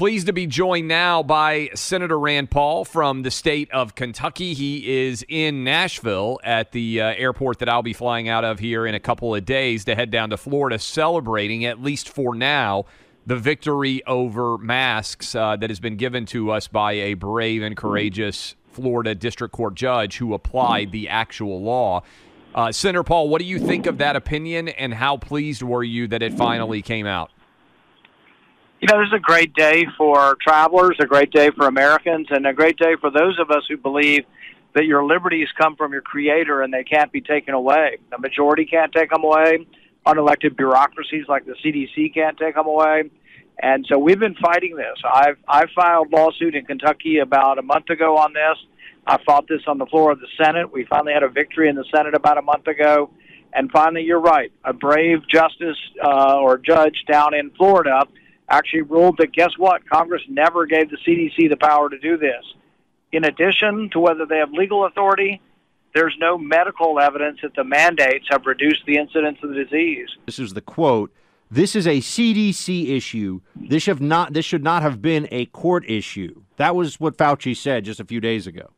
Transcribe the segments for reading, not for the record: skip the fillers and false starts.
Pleased to be joined now by Senator Rand Paul from the state of Kentucky. He is in Nashville at the airport that I'll be flying out of here in a couple of days to head down to Florida, celebrating, at least for now, the victory over masks that has been given to us by a brave and courageous Florida District Court judge who applied the actual law. Senator Paul, what do you think of that opinion, and how pleased were you that it finally came out? You know, this is a great day for travelers, a great day for Americans, and a great day for those of us who believe that your liberties come from your Creator and they can't be taken away. The majority can't take them away. Unelected bureaucracies like the CDC can't take them away. And so we've been fighting this. I filed a lawsuit in Kentucky about a month ago on this. I fought this on the floor of the Senate. We finally had a victory in the Senate about a month ago. And finally, you're right, a brave justice or judge down in Florida actually ruled that, guess what, Congress never gave the CDC the power to do this. In addition to whether they have legal authority, there's no medical evidence that the mandates have reduced the incidence of the disease. This is the quote. This is a CDC issue. This should not have been a court issue. That was what Fauci said just a few days ago.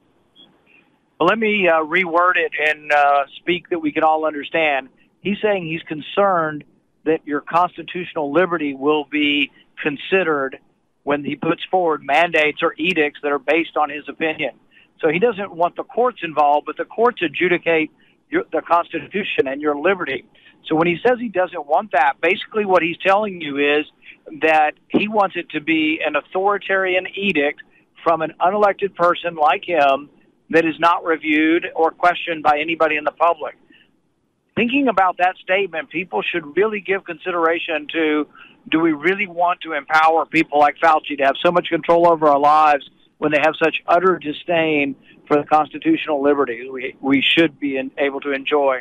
Well, let me reword it and speak that we can all understand. He's saying he's concerned that your constitutional liberty will be considered when he puts forward mandates or edicts that are based on his opinion. So he doesn't want the courts involved, but the courts adjudicate the Constitution and your liberty. So when he says he doesn't want that, basically what he's telling you is that he wants it to be an authoritarian edict from an unelected person like him that is not reviewed or questioned by anybody in the public. Thinking about that statement, people should really give consideration to, do we really want to empower people like Fauci to have so much control over our lives when they have such utter disdain for the constitutional liberties we should be able to enjoy?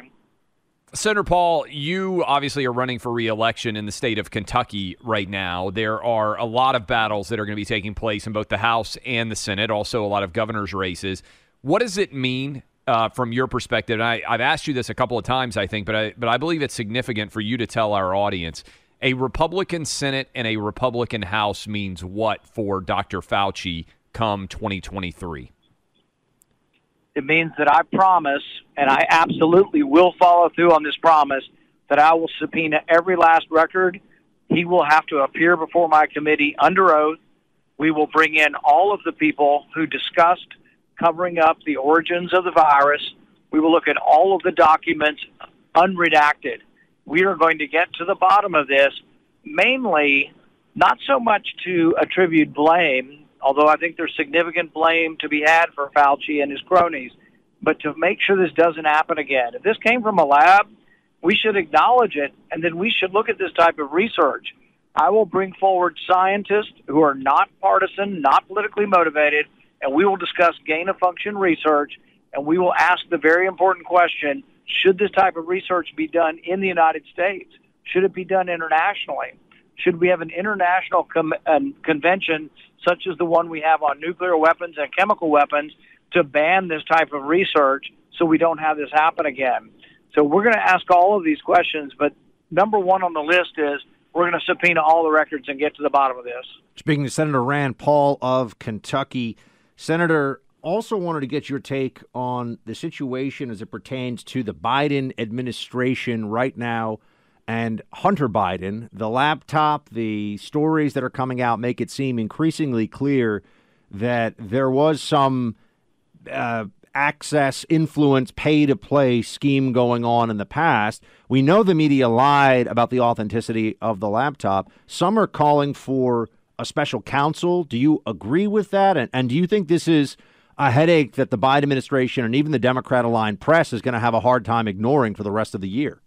Senator Paul, you obviously are running for re-election in the state of Kentucky right now. There are a lot of battles that are going to be taking place in both the House and the Senate, also a lot of governor's races. What does it mean from your perspective? And I've asked you this a couple of times, I think, but I believe it's significant for you to tell our audience. A Republican Senate and a Republican House means what for Dr. Fauci come 2023? It means that I promise, and I absolutely will follow through on this promise, that I will subpoena every last record. He will have to appear before my committee under oath. We will bring in all of the people who discussed covering up the origins of the virus. We will look at all of the documents unredacted. We are going to get to the bottom of this, mainly not so much to attribute blame, although I think there's significant blame to be had for Fauci and his cronies, but to make sure this doesn't happen again. If this came from a lab, we should acknowledge it, and then we should look at this type of research. I will bring forward scientists who are not partisan, not politically motivated, and we will discuss gain-of-function research, and we will ask the very important question, should this type of research be done in the United States? Should it be done internationally? Should we have an international convention such as the one we have on nuclear weapons and chemical weapons to ban this type of research so we don't have this happen again? So we're going to ask all of these questions, but number one on the list is we're going to subpoena all the records and get to the bottom of this. Speaking to Senator Rand Paul of Kentucky, Senator, also wanted to get your take on the situation as it pertains to the Biden administration right now and Hunter Biden. The laptop, the stories that are coming out make it seem increasingly clear that there was some access, influence, pay-to-play scheme going on in the past. We know the media lied about the authenticity of the laptop. Some are calling for a special counsel. Do you agree with that? And do you think this is a headache that the Biden administration and even the Democrat-aligned press is going to have a hard time ignoring for the rest of the year?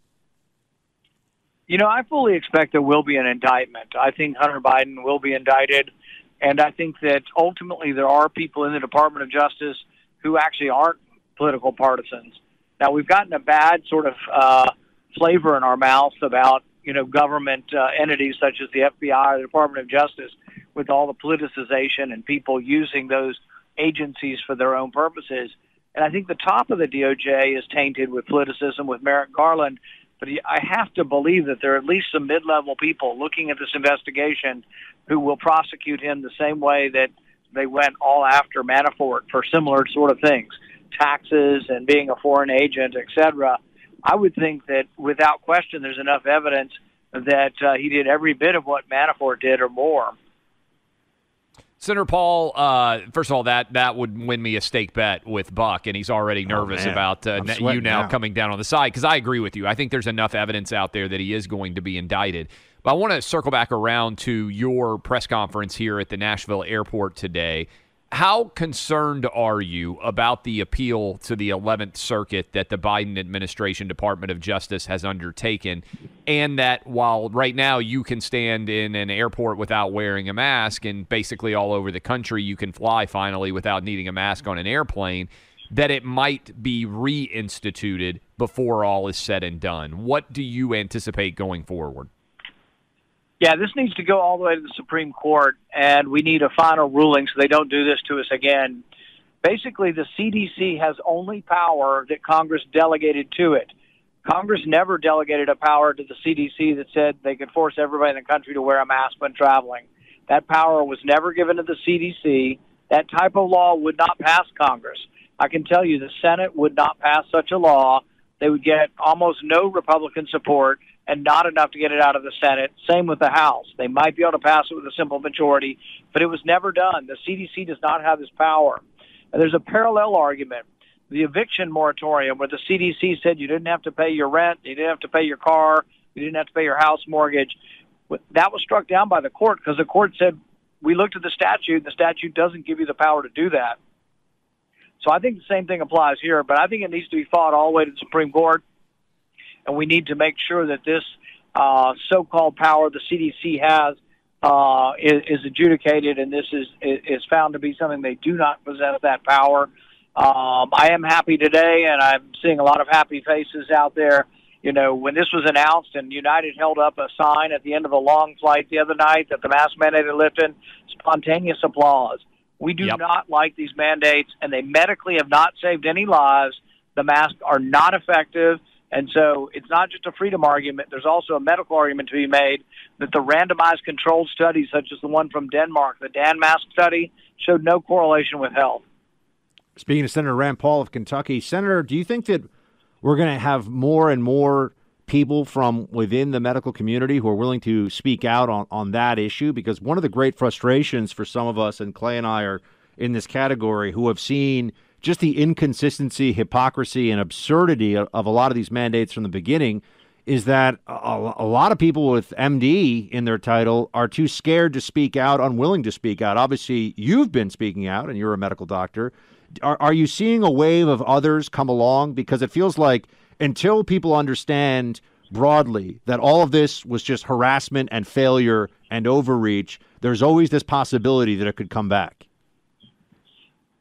You know, I fully expect there will be an indictment. I think Hunter Biden will be indicted, and I think that ultimately there are people in the Department of Justice who actually aren't political partisans. Now, we've gotten a bad sort of flavor in our mouths about, government entities such as the FBI or the Department of Justice with all the politicization and people using those agencies for their own purposes. And I think the top of the DOJ is tainted with politicism with Merrick Garland. But I have to believe that there are at least some mid-level people looking at this investigation who will prosecute him the same way that they went all after Manafort for similar sort of things, taxes and being a foreign agent, et cetera. I would think that without question there's enough evidence that he did every bit of what Manafort did or more. Senator Paul, first of all, that would win me a stake bet with Buck, and he's already nervous about you now coming down on the side, because I agree with you. I think there's enough evidence out there that he is going to be indicted. But I want to circle back around to your press conference here at the Nashville airport today. How concerned are you about the appeal to the 11th Circuit that the Biden administration Department of Justice has undertaken, and that while right now you can stand in an airport without wearing a mask and basically all over the country you can fly finally without needing a mask on an airplane, that it might be reinstituted before all is said and done? What do you anticipate going forward? Yeah, this needs to go all the way to the Supreme Court, and we need a final ruling so they don't do this to us again. Basically, the CDC has only power that Congress delegated to it. Congress never delegated a power to the CDC that said they could force everybody in the country to wear a mask when traveling. That power was never given to the CDC. That type of law would not pass Congress. I can tell you the Senate would not pass such a law. They would get almost no Republican support and not enough to get it out of the Senate. Same with the House. They might be able to pass it with a simple majority, but it was never done. The CDC does not have this power. And there's a parallel argument. The eviction moratorium, where the CDC said you didn't have to pay your rent, you didn't have to pay your car, you didn't have to pay your house mortgage, that was struck down by the court because the court said, we looked at the statute, and the statute doesn't give you the power to do that. So I think the same thing applies here, but I think it needs to be fought all the way to the Supreme Court. And we need to make sure that this so-called power the CDC has is adjudicated, and this is found to be something they do not possess that power. I am happy today, and I'm seeing a lot of happy faces out there. You know, when this was announced and United held up a sign at the end of a long flight the other night that the mask mandate had lifted, spontaneous applause. We do not like these mandates, and they medically have not saved any lives. The masks are not effective. And so it's not just a freedom argument. There's also a medical argument to be made that the randomized controlled studies, such as the one from Denmark, the Dan-mask study, showed no correlation with health. Speaking of Senator Rand Paul of Kentucky, Senator, do you think that we're going to have more and more people from within the medical community who are willing to speak out on that issue? Because one of the great frustrations for some of us, and Clay and I are in this category, who have seen just the inconsistency, hypocrisy, and absurdity of a lot of these mandates from the beginning, is that a lot of people with MD in their title are too scared to speak out, unwilling to speak out. Obviously, you've been speaking out, and you're a medical doctor. Are you seeing a wave of others come along? Because it feels like until people understand broadly that all of this was just harassment and failure and overreach, there's always this possibility that it could come back.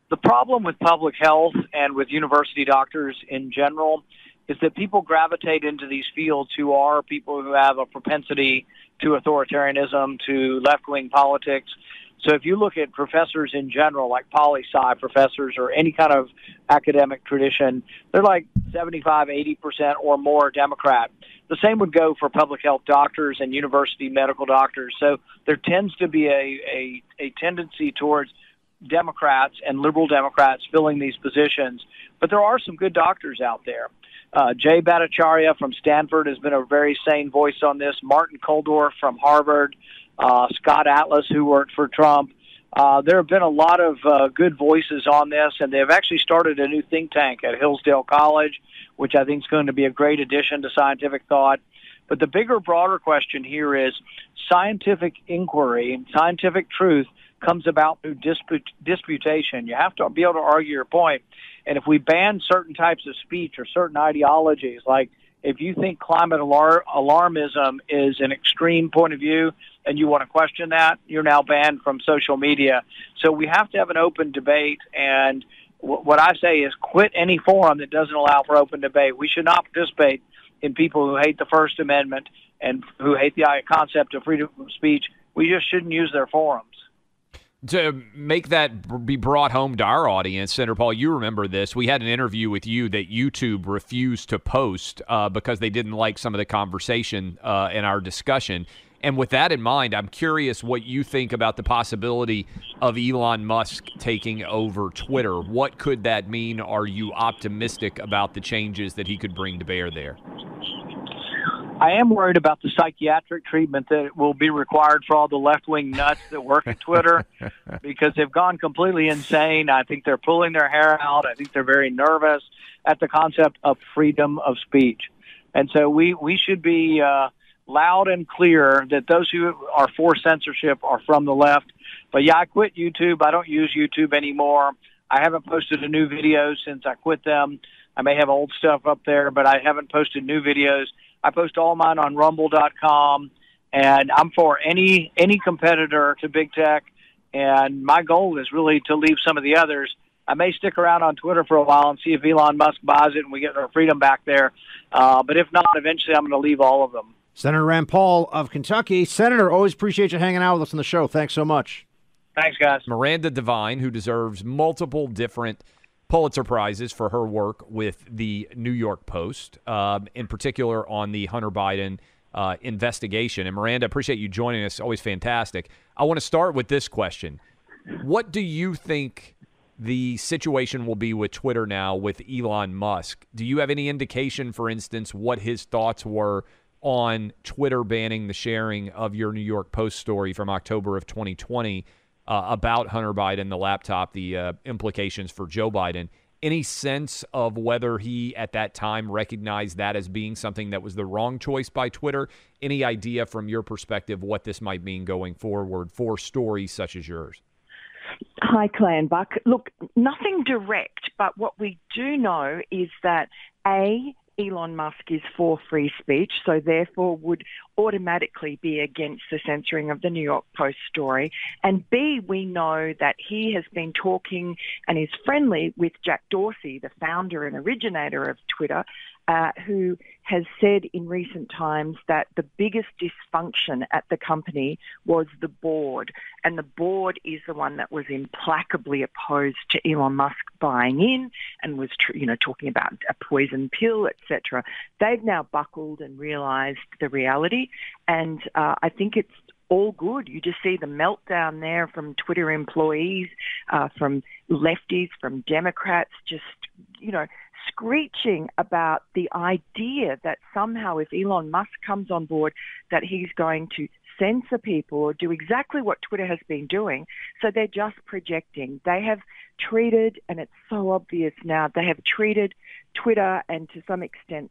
The problem with public health and with university doctors in general is that people gravitate into these fields who are people who have a propensity to authoritarianism, to left-wing politics. So if you look at professors in general, like poli-sci professors or any kind of academic tradition, they're like 75, 80% or more Democrat. The same would go for public health doctors and university medical doctors. So there tends to be a tendency towards Democrats and liberal Democrats filling these positions. But there are some good doctors out there. Jay Bhattacharya from Stanford has been a very sane voice on this. Martin Kulldorff from Harvard, Scott Atlas, who worked for Trump. There have been a lot of good voices on this, and they've actually started a new think tank at Hillsdale College, which I think is going to be a great addition to scientific thought. But the bigger, broader question here is scientific inquiry, scientific truth comes about through disputation. You have to be able to argue your point. And if we ban certain types of speech or certain ideologies, like if you think climate alarmism is an extreme point of view and you want to question that, you're now banned from social media. So we have to have an open debate. And what I say is quit any forum that doesn't allow for open debate. We should not participate in people who hate the First Amendment and who hate the concept of freedom of speech. We just shouldn't use their forums. To make that be brought home to our audience, Senator Paul, you remember this. We had an interview with you that YouTube refused to post because they didn't like some of the conversation in our discussion. And with that in mind, I'm curious what you think about the possibility of Elon Musk taking over Twitter. What could that mean? Are you optimistic about the changes that he could bring to bear there? I am worried about the psychiatric treatment that will be required for all the left-wing nuts that work at Twitter because they've gone completely insane. I think they're pulling their hair out. I think they're very nervous at the concept of freedom of speech. And so we should be loud and clear that those who are for censorship are from the left. But, yeah, I quit YouTube. I don't use YouTube anymore. I haven't posted a new video since I quit them. I may have old stuff up there, but I haven't posted new videos. I post all mine on rumble.com, and I'm for any competitor to big tech, and my goal is really to leave some of the others. I may stick around on Twitter for a while and see if Elon Musk buys it and we get our freedom back there. But if not, eventually I'm going to leave all of them. Senator Rand Paul of Kentucky. Senator, always appreciate you hanging out with us on the show. Thanks so much. Thanks, guys. Miranda Devine, who deserves multiple different Pulitzer Prizes for her work with the New York Post, in particular on the Hunter Biden investigation. And Miranda, appreciate you joining us. Always fantastic. I want to start with this question. What do you think the situation will be with Twitter now with Elon Musk? Do you have any indication, for instance, what his thoughts were on Twitter banning the sharing of your New York Post story from October of 2020 about Hunter Biden, the laptop, the implications for Joe Biden? Any sense of whether he at that time recognized that as being something that was the wrong choice by Twitter? Any idea from your perspective what this might mean going forward for stories such as yours? Hi, Clay and Buck. Look, nothing direct, but what we do know is that Elon Musk is for free speech, so therefore would automatically be against the censoring of the New York Post story. And B, we know that he has been talking and is friendly with Jack Dorsey, the founder and originator of Twitter, who has said in recent times that the biggest dysfunction at the company was the board. And the board is the one that was implacably opposed to Elon Musk buying in and was, talking about a poison pill, etc. They've now buckled and realized the reality. And I think it's all good. You just see the meltdown there from Twitter employees, from lefties, from Democrats, just, screeching about the idea that somehow if Elon Musk comes on board, that he's going to censor people or do exactly what Twitter has been doing. So they're just projecting. They have treated, and it's so obvious now, they have treated Twitter and to some extent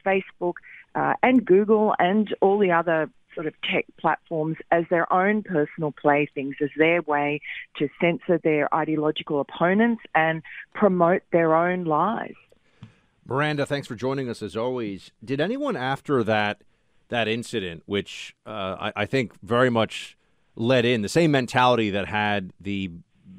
Facebook and Google and all the other sort of tech platforms as their own personal playthings, as their way to censor their ideological opponents and promote their own lies. Miranda, thanks for joining us as always. Did anyone after that incident, which I think very much led in the same mentality that had the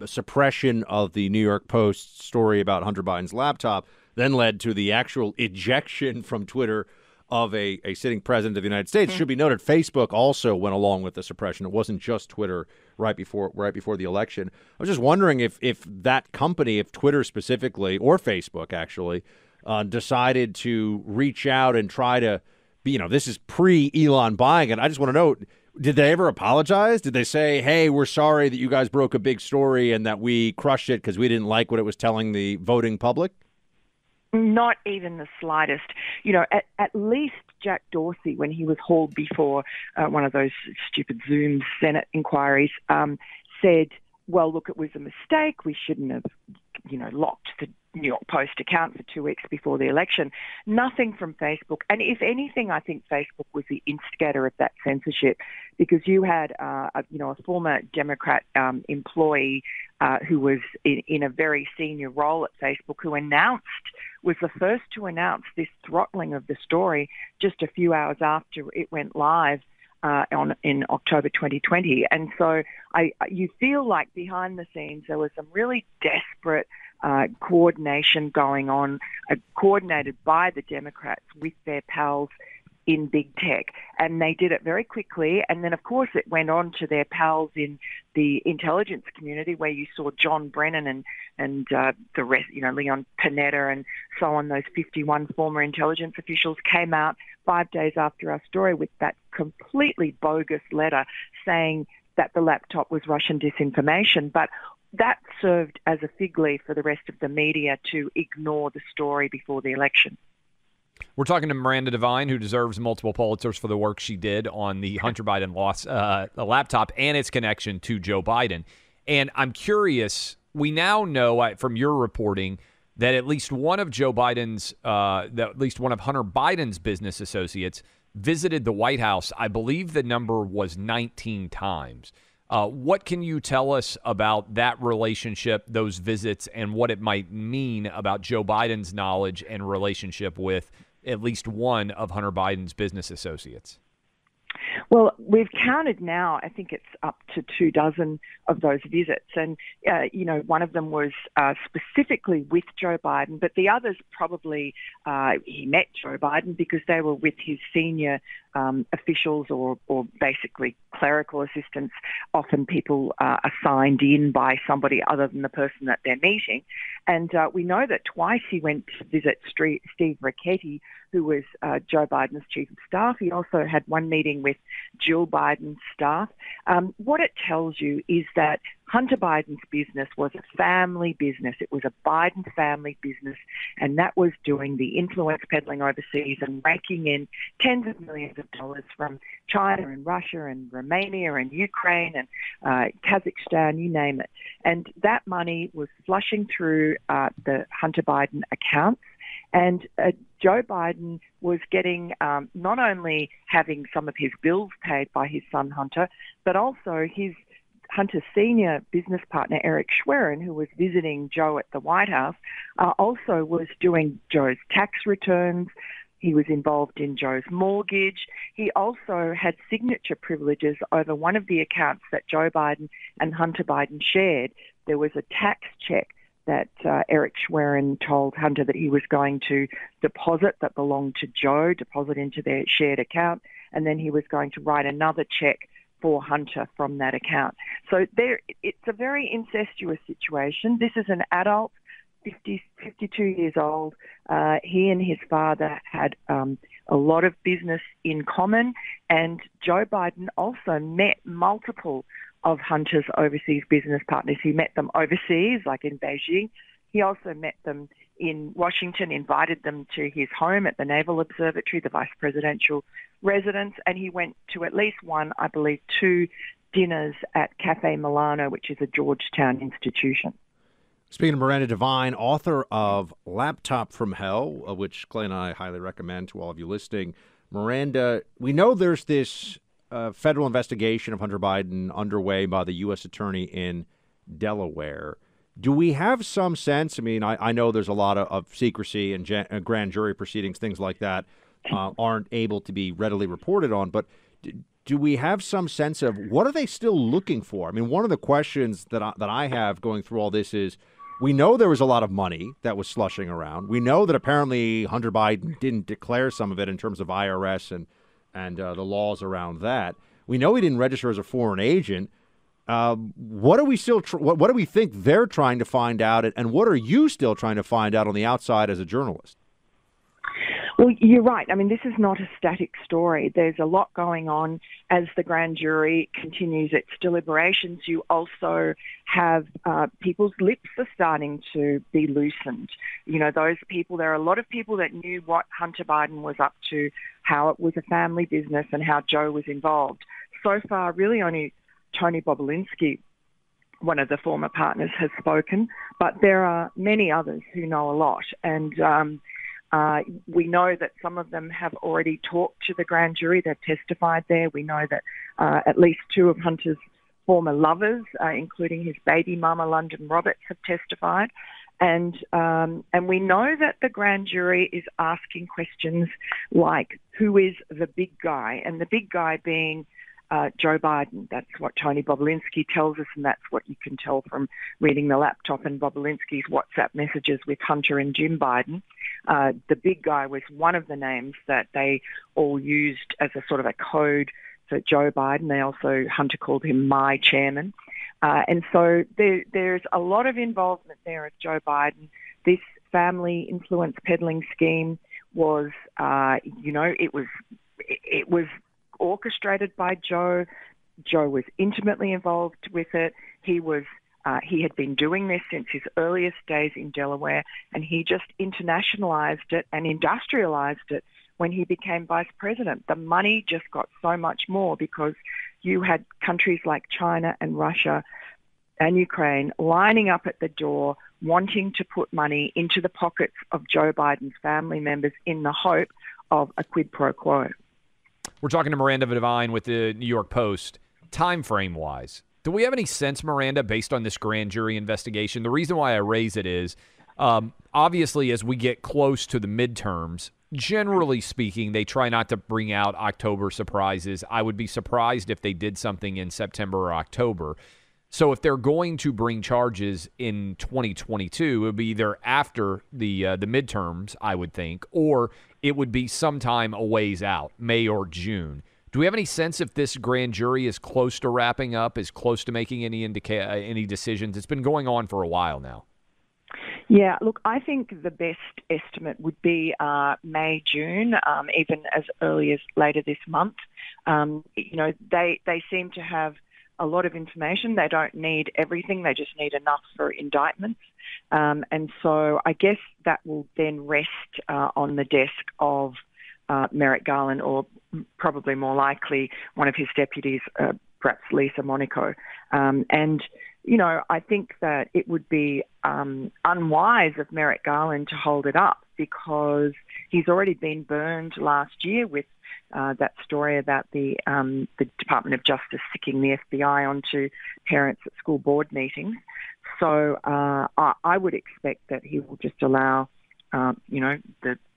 suppression of the New York Post story about Hunter Biden's laptop, then led to the actual ejection from Twitter of a sitting president of the United States? Should be noted, Facebook also went along with the suppression. It wasn't just Twitter right before the election. I was just wondering if that company, if Twitter specifically, or Facebook actually, decided to reach out and try to be, this is pre-Elon buying it. I just want to know, did they ever apologize? Did they say, hey, we're sorry that you guys broke a big story and that we crushed it because we didn't like what it was telling the voting public? Not even the slightest. At least Jack Dorsey, when he was hauled before one of those stupid Zoom Senate inquiries, said, well, look, it was a mistake. We shouldn't have, locked the New York Post account for 2 weeks before the election. Nothing from Facebook. And if anything, I think Facebook was the instigator of that censorship, because you had, a former Democrat employee who was in a very senior role at Facebook who was the first to announce this throttling of the story just a few hours after it went live in October 2020. And so you feel like behind the scenes there was some really desperate coordination going on, coordinated by the Democrats with their pals in big tech. And they did it very quickly. And then, of course, it went on to their pals in the intelligence community, where you saw John Brennan and the rest, Leon Panetta and so on. Those 51 former intelligence officials came out 5 days after our story with that completely bogus letter saying that the laptop was Russian disinformation. But that served as a fig leaf for the rest of the media to ignore the story before the election. We're talking to Miranda Devine, who deserves multiple Pulitzers for the work she did on the Hunter Biden laptop and its connection to Joe Biden. And I'm curious, we now know from your reporting that at least one of Hunter Biden's business associates visited the White House. I believe the number was 19 times. What can you tell us about that relationship, those visits, and what it might mean about Joe Biden's knowledge and relationship with at least one of Hunter Biden's business associates? Well, we've counted now, I think it's up to 24 of those visits. And, one of them was specifically with Joe Biden, but the others probably he met Joe Biden because they were with his senior officials or basically clerical assistants, often people assigned in by somebody other than the person that they're meeting. And we know that twice he went to visit Steve Ricchetti, who was Joe Biden's chief of staff. He also had one meeting with Jill Biden's staff. What it tells you is that Hunter Biden's business was a family business. It was a Biden family business, and that was doing the influence peddling overseas and raking in tens of millions of dollars from China and Russia and Romania and Ukraine and Kazakhstan, you name it. And that money was flushing through the Hunter Biden accounts. And Joe Biden was getting not only having some of his bills paid by his son Hunter, but also Hunter's senior business partner, Eric Schwerin, who was visiting Joe at the White House, also was doing Joe's tax returns. He was involved in Joe's mortgage. He also had signature privileges over one of the accounts that Joe Biden and Hunter Biden shared. There was a tax check that Eric Schwerin told Hunter that he was going to deposit that belonged to Joe, deposit into their shared account, and then he was going to write another check for Hunter from that account. So it's a very incestuous situation. This is an adult, 52 years old. He and his father had a lot of business in common, and Joe Biden also met multiple of Hunter's overseas business partners. He met them overseas, like in Beijing. He also met them in Washington, invited them to his home at the Naval Observatory, the vice presidential residence, and he went to at least one, I believe, 2 dinners at Cafe Milano, which is a Georgetown institution. Speaking of Miranda Devine, author of Laptop from Hell, which Clay and I highly recommend to all of you listening. Miranda, we know there's this federal investigation of Hunter Biden underway by the U.S. Attorney in Delaware. Do we have some sense? I mean, I know there's a lot of secrecy and grand jury proceedings, things like that, aren't able to be readily reported on. But do we have some sense of what are they still looking for? I mean, one of the questions that I have going through all this is, we know there was a lot of money that was slushing around. We know that apparently Hunter Biden didn't declare some of it in terms of IRS and the laws around that. We know he didn't register as a foreign agent. What do we still? What do we think they're trying to find out, and what are you still trying to find out on the outside as a journalist? Well, you're right. I mean, this is not a static story. There's a lot going on as the grand jury continues its deliberations. You also have people's lips are starting to be loosened. Those people, there are a lot of people that knew what Hunter Biden was up to, how it was a family business, and how Joe was involved. So far, really only Tony Bobulinski, one of the former partners, has spoken, but there are many others who know a lot. And we know that some of them have already talked to the grand jury. They've testified there. We know that at least 2 of Hunter's former lovers, including his baby mama, London Roberts, have testified. And we know that the grand jury is asking questions like, who is the big guy? And the big guy being Joe Biden. That's what Tony Bobulinski tells us, and that's what you can tell from reading the laptop and Bobulinski's WhatsApp messages with Hunter and Jim Biden. The big guy was one of the names that they all used as a sort of a code for Joe Biden. They also, Hunter called him my chairman. And so there's a lot of involvement there of Joe Biden. This family influence peddling scheme was, it was orchestrated by Joe. Joe was intimately involved with it. He had been doing this since his earliest days in Delaware, and he just internationalized it and industrialized it when he became vice president. The money just got so much more because you had countries like China and Russia and Ukraine lining up at the door, wanting to put money into the pockets of Joe Biden's family members in the hope of a quid pro quo. We're talking to Miranda Devine with the New York Post. Time frame wise, do we have any sense, Miranda, based on this grand jury investigation? The reason why I raise it is, obviously, as we get close to the midterms, generally speaking, they try not to bring out October surprises. I would be surprised if they did something in September or October. So if they're going to bring charges in 2022, it would be either after the midterms, I would think, or it would be sometime a ways out, May or June. Do we have any sense if this grand jury is close to wrapping up, is close to making any decisions? It's been going on for a while now. Yeah, look, I think the best estimate would be May, June, even as early as later this month. They seem to have a lot of information. They don't need everything. They just need enough for indictments. And so I guess that will then rest on the desk of Merrick Garland, or probably more likely one of his deputies, perhaps Lisa Monaco. I think that it would be unwise of Merrick Garland to hold it up, because he's already been burned last year with that story about the Department of Justice sicking the FBI onto parents at school board meetings. So I would expect that he will just allow,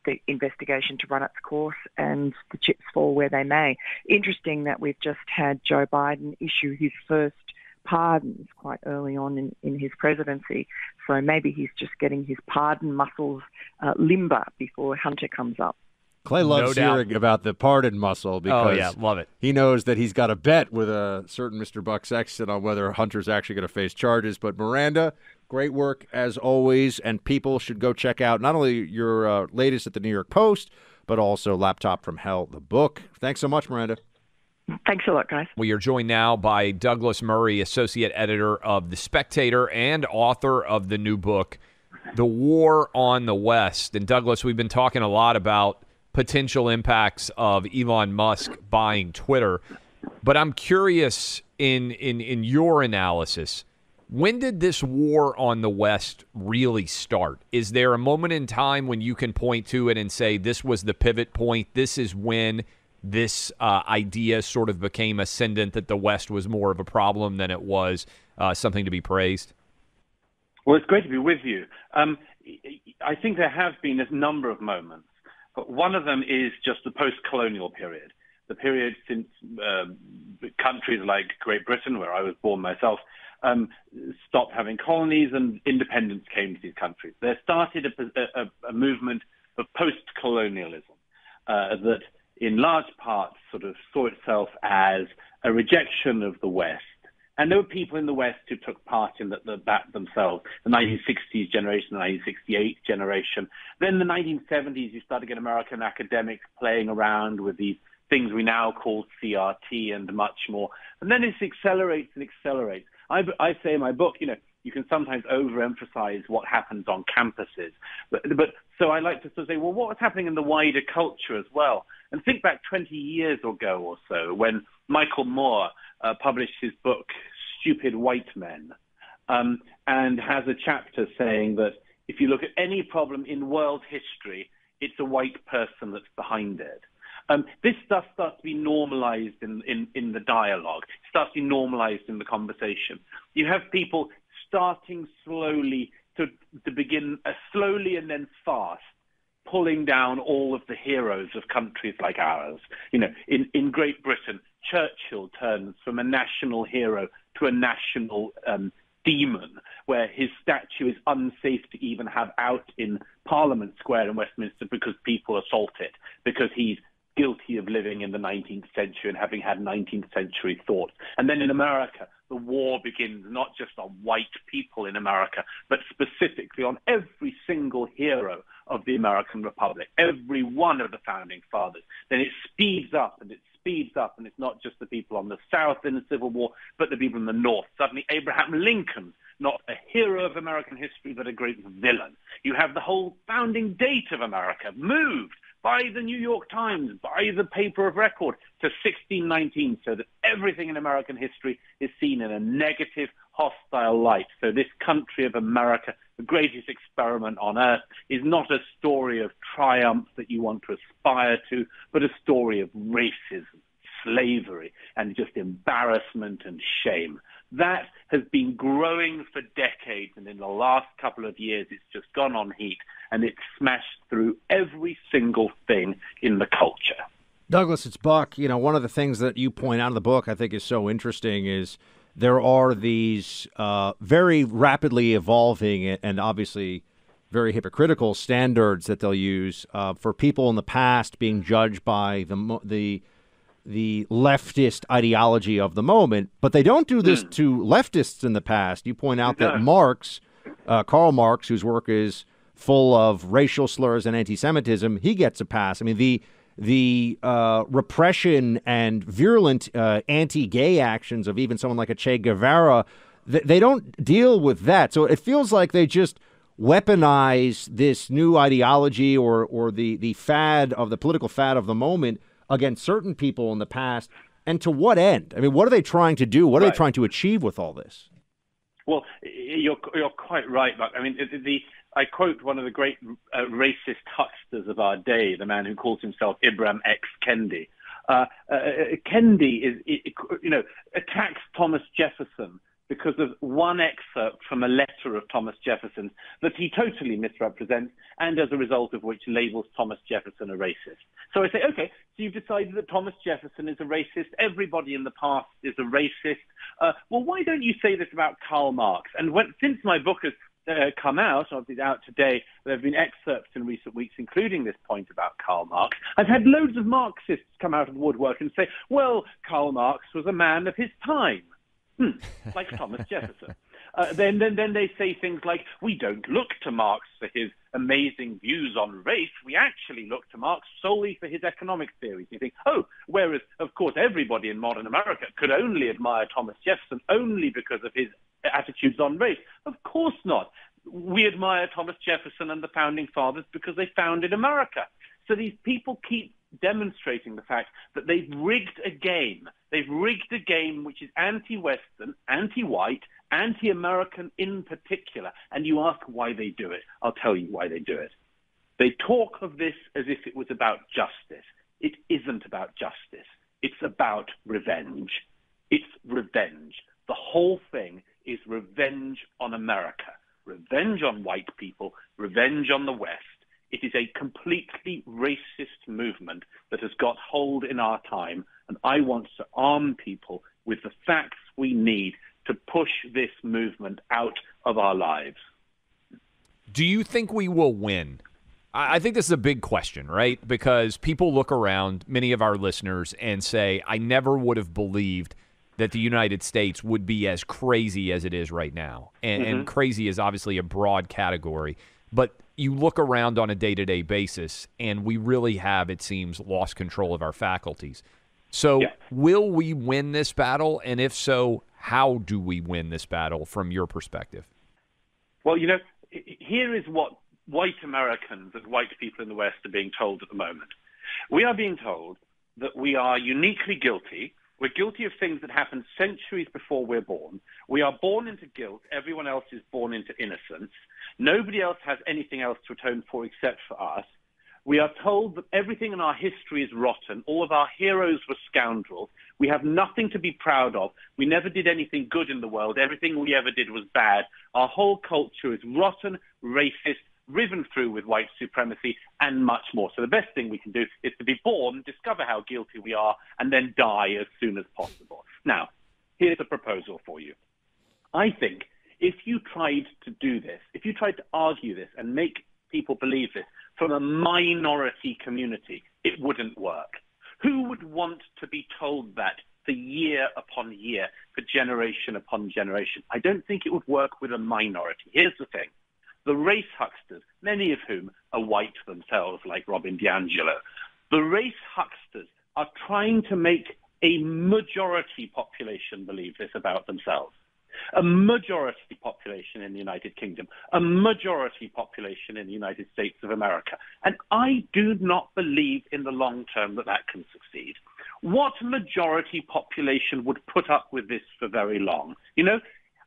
the investigation to run its course and the chips fall where they may. Interesting that we've just had Joe Biden issue his first pardons quite early on in his presidency. So maybe he's just getting his pardon muscles limber before Hunter comes up. Clay loves hearing about the pardon muscle because love it. He knows that he's got a bet with a certain Mr. Buck Sexton on whether Hunter's actually going to face charges. But Miranda, great work as always, and people should go check out not only your latest at the New York Post, but also Laptop from Hell, the book. Thanks so much, Miranda. Thanks a lot, guys. We are joined now by Douglas Murray, associate editor of The Spectator and author of the new book, The War on the West. And Douglas, we've been talking a lot about potential impacts of Elon Musk buying Twitter, but I'm curious in your analysis, when did this war on the West really start? Is there a moment in time when you can point to it and say this was the pivot point? This is when this idea sort of became ascendant, that the West was more of a problem than it was something to be praised? Well, it's great to be with you. I think there have been a number of moments, but one of them is just the post-colonial period, the period since countries like Great Britain, where I was born myself, stopped having colonies and independence came to these countries. There started a movement of post-colonialism that in large part sort of saw itself as a rejection of the West. And there were people in the West who took part in that themselves, the 1960s generation, the 1968 generation. Then the 1970s, you start to get American academics playing around with these things we now call CRT and much more. And then it accelerates and accelerates. I say in my book, you can sometimes overemphasize what happens on campuses. But so I like to sort of say, well, what was happening in the wider culture as well? And think back 20 years ago or so when Michael Moore published his book, Stupid White Men, and has a chapter saying that if you look at any problem in world history, it's a white person that's behind it. This stuff starts to be normalized in the dialogue, starts to be normalized in the conversation. You have people starting slowly to begin slowly and then fast, pulling down all of the heroes of countries like ours. In Great Britain, Churchill turns from a national hero to a national demon. where his statue is unsafe to even have out in Parliament Square in Westminster because people assault it, because he's guilty of living in the 19th century and having had 19th century thoughts. And then in America, the war begins not just on white people in America, but specifically on every single hero of the American Republic, every one of the founding fathers. Then it speeds up and it speeds up, and it's not just the people on the South in the Civil War, but the people in the North. Suddenly, Abraham Lincoln, not a hero of American history, but a great villain. You have the whole founding date of America moved by the New York Times, by the paper of record, to 1619, so that everything in American history is seen in a negative, hostile light. So this country of America, the greatest experiment on earth, is not a story of triumph that you want to aspire to, but a story of racism, slavery, and just embarrassment and shame. That has been growing for decades, and in the last couple of years, it's just gone on heat, and it's smashed through every single thing in the culture. Douglas, it's Buck. You know, one of the things that you point out in the book I think is so interesting is there are these very rapidly evolving and obviously very hypocritical standards that they'll use for people in the past being judged by the leftist ideology of the moment, but they don't do this to leftists in the past. You point out that Marx, Karl Marx, whose work is full of racial slurs and anti-Semitism, he gets a pass. I mean, the repression and virulent anti-gay actions of even someone like a Che Guevara, they don't deal with that. So it feels like they just weaponize this new ideology or the fad of the political fad of the moment against certain people in the past. And to what end? I mean, what are they trying to do? What are they trying to achieve with all this? Well, you're quite right, Buck. I mean, I quote one of the great racist hucksters of our day, the man who calls himself Ibram X. Kendi. Kendi attacks Thomas Jefferson because of one excerpt from a letter of Thomas Jefferson's that he totally misrepresents, and as a result of which labels Thomas Jefferson a racist. So I say, okay, so you've decided that Thomas Jefferson is a racist, everybody in the past is a racist. Well, why don't you say this about Karl Marx? And since my book has come out, or it's out today, there have been excerpts in recent weeks, including this point about Karl Marx. I've had loads of Marxists come out of the woodwork and say, well, Karl Marx was a man of his time. Like Thomas Jefferson. Then they say things like, we don't look to Marx for his amazing views on race. We actually look to Marx solely for his economic theories. You think, whereas, of course, everybody in modern America could only admire Thomas Jefferson only because of his attitudes on race. Of course not. We admire Thomas Jefferson and the founding fathers because they founded America. So these people keep demonstrating the fact that they've rigged a game. They've rigged a game which is anti-Western, anti-white, anti-American in particular. And you ask why they do it. I'll tell you why they do it. They talk of this as if it was about justice. It isn't about justice. It's about revenge. It's revenge. The whole thing is revenge on America, revenge on white people, revenge on the West. It is a completely racist movement that has got hold in our time, and I want to arm people with the facts we need to push this movement out of our lives. Do you think we will win? I think this is a big question, right? Because people look around, many of our listeners, and say, I never would have believed that the United States would be as crazy as it is right now. And crazy is obviously a broad category. But you look around on a day-to-day basis, and we really have, it seems, lost control of our faculties. So will we win this battle? And if so, how do we win this battle from your perspective? Well, here is what white Americans and white people in the West are being told at the moment. We are being told that we are uniquely guilty. We're guilty of things that happened centuries before we're born. We are born into guilt. Everyone else is born into innocence. Nobody else has anything else to atone for except for us. We are told that everything in our history is rotten. All of our heroes were scoundrels. We have nothing to be proud of. We never did anything good in the world. Everything we ever did was bad. Our whole culture is rotten, racist, riven through with white supremacy, and much more. So the best thing we can do is to be born, discover how guilty we are, and then die as soon as possible. Now, here's a proposal for you. I think if you tried to do this, if you tried to argue this and make people believe this from a minority community, it wouldn't work. Who would want to be told that for year upon year, for generation upon generation? I don't think it would work with a minority. Here's the thing. The race hucksters, many of whom are white themselves, like Robin DiAngelo, the race hucksters are trying to make a majority population believe this about themselves. A majority population in the United Kingdom, a majority population in the United States of America. And I do not believe in the long term that that can succeed. What majority population would put up with this for very long? You know,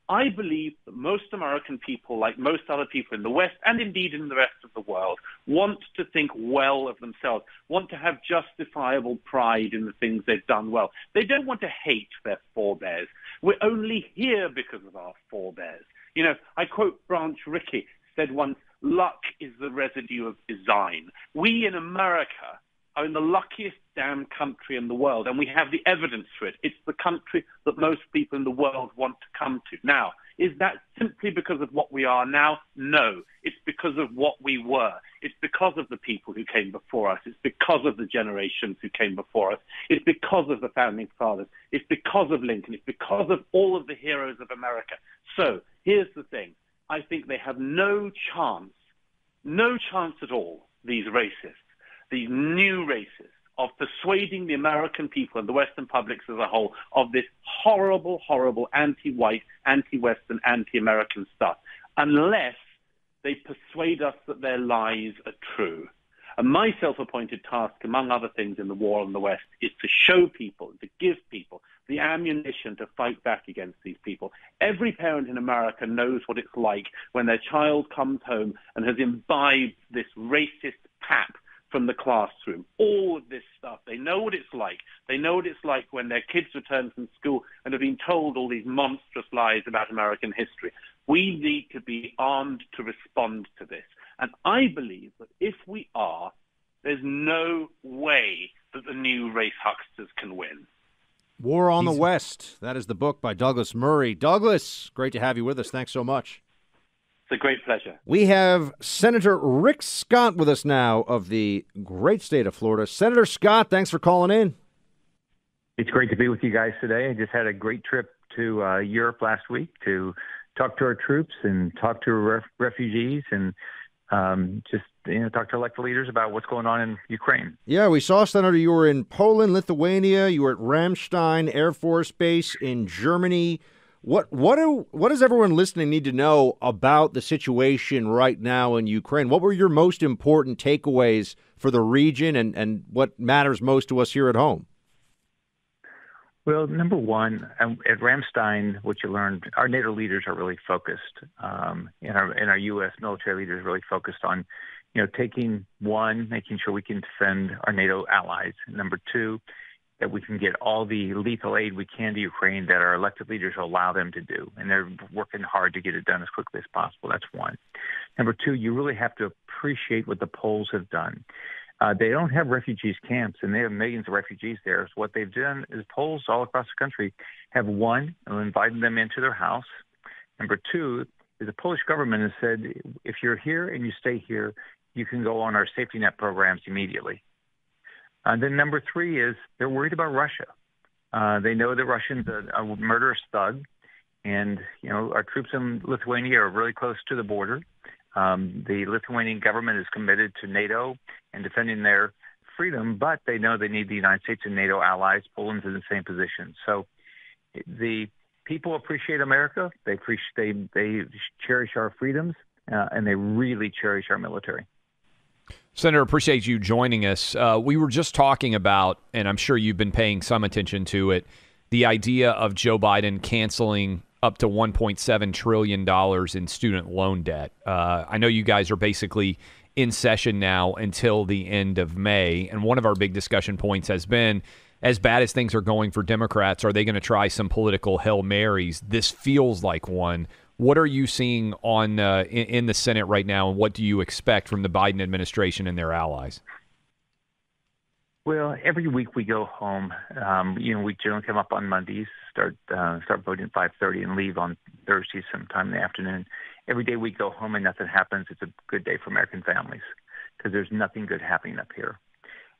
I believe that most American people, like most other people in the West and indeed in the rest of the world, want to think well of themselves, want to have justifiable pride in the things they've done well. They don't want to hate their forebears. We're only here because of our forebears. You know, I quote Branch Rickey, said once, luck is the residue of design. We in America are in the luckiest damn country in the world, and we have the evidence for it. It's the country that most people in the world want to come to. Now, is that simply because of what we are now? No. It's because of what we were. It's because of the people who came before us. It's because of the generations who came before us. It's because of the founding fathers. It's because of Lincoln. It's because of all of the heroes of America. So here's the thing. I think they have no chance at all, these racists, these new racists, of persuading the American people and the Western publics as a whole of this horrible, horrible anti-white, anti-Western, anti-American stuff, unless they persuade us that their lies are true. And my self-appointed task, among other things in the war on the West, is to show people, to give people the ammunition to fight back against these people. Every parent in America knows what it's like when their child comes home and has imbibed this racist pap from the classroom, all of this stuff. They know what it's like. They know what it's like when their kids return from school and have been told all these monstrous lies about American history. We need to be armed to respond to this. And I believe that if we are, there's no way that the new race hucksters can win. War on the West. That is the book by Douglas Murray. Douglas, great to have you with us. Thanks so much. It's a great pleasure. We have Senator Rick Scott with us now of the great state of Florida. Senator Scott, thanks for calling in. It's great to be with you guys today. I just had a great trip to Europe last week to talk to our troops and talk to refugees and talk to elected leaders about what's going on in Ukraine. Yeah, we saw, Senator, you were in Poland, Lithuania. You were at Ramstein Air Force Base in Germany. What does everyone listening need to know about the situation right now in Ukraine? What were your most important takeaways for the region and what matters most to us here at home? Well, number one, at Ramstein, what you learned, our NATO leaders are really focused, and our U.S. military leaders are really focused on, making sure we can defend our NATO allies. Number two, that we can get all the lethal aid we can to Ukraine that our elected leaders will allow them to do. And they're working hard to get it done as quickly as possible. That's one. Number two, you really have to appreciate what the Poles have done. They don't have refugees camps, and they have millions of refugees there. So what they've done is Poles all across the country have, one, invited them into their house. Number two, is the Polish government has said, if you're here and you stay here, you can go on our safety net programs immediately. And then number three is they're worried about Russia. They know that Russians are a murderous thug. And, our troops in Lithuania are really close to the border. The Lithuanian government is committed to NATO and defending their freedom, but they know they need the United States and NATO allies. Poland's in the same position. So the people appreciate America. They cherish our freedoms, and they really cherish our military. Senator, appreciate you joining us. We were just talking about, and I'm sure you've been paying some attention to it, the idea of Joe Biden canceling up to $1.7 trillion in student loan debt. I know you guys are basically in session now until the end of May, and one of our big discussion points has been, as bad as things are going for Democrats, are they going to try some political Hail Marys? This feels like one. What are you seeing on in the Senate right now, and what do you expect from the Biden administration and their allies? Well, every week we go home. We generally come up on Mondays, start voting at 5:30, and leave on Thursdays sometime in the afternoon. Every day we go home and nothing happens. It's a good day for American families because there's nothing good happening up here.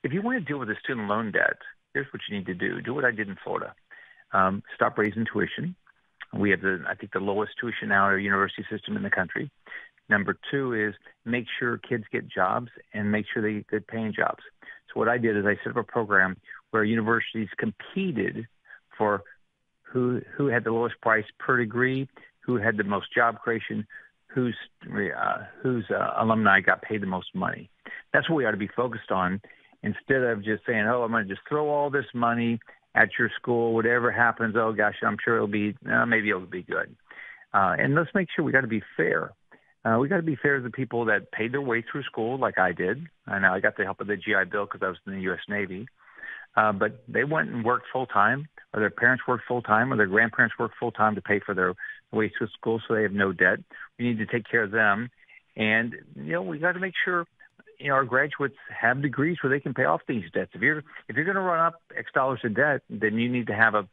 If you want to deal with the student loan debt, here's what you need to do. Do what I did in Florida. Stop raising tuition. We have I think the lowest tuition now in our university system in the country. Number two is make sure kids get jobs and make sure they get good paying jobs. So what I did is I set up a program where universities competed for who had the lowest price per degree, who had the most job creation, whose alumni got paid the most money. That's what we ought to be focused on instead of just saying, oh, I'm going to just throw all this money at your school, whatever happens, oh, gosh, I'm sure maybe it'll be good. And let's make sure we got to be fair. We got to be fair to the people that paid their way through school like I did. I know I got the help of the GI Bill because I was in the U.S. Navy. But they went and worked full-time, or their parents worked full-time, or their grandparents worked full-time to pay for their way through school so they have no debt. We need to take care of them. And, we got to make sure, our graduates have degrees where they can pay off these debts. If you're going to run up X dollars of debt, then you need to have a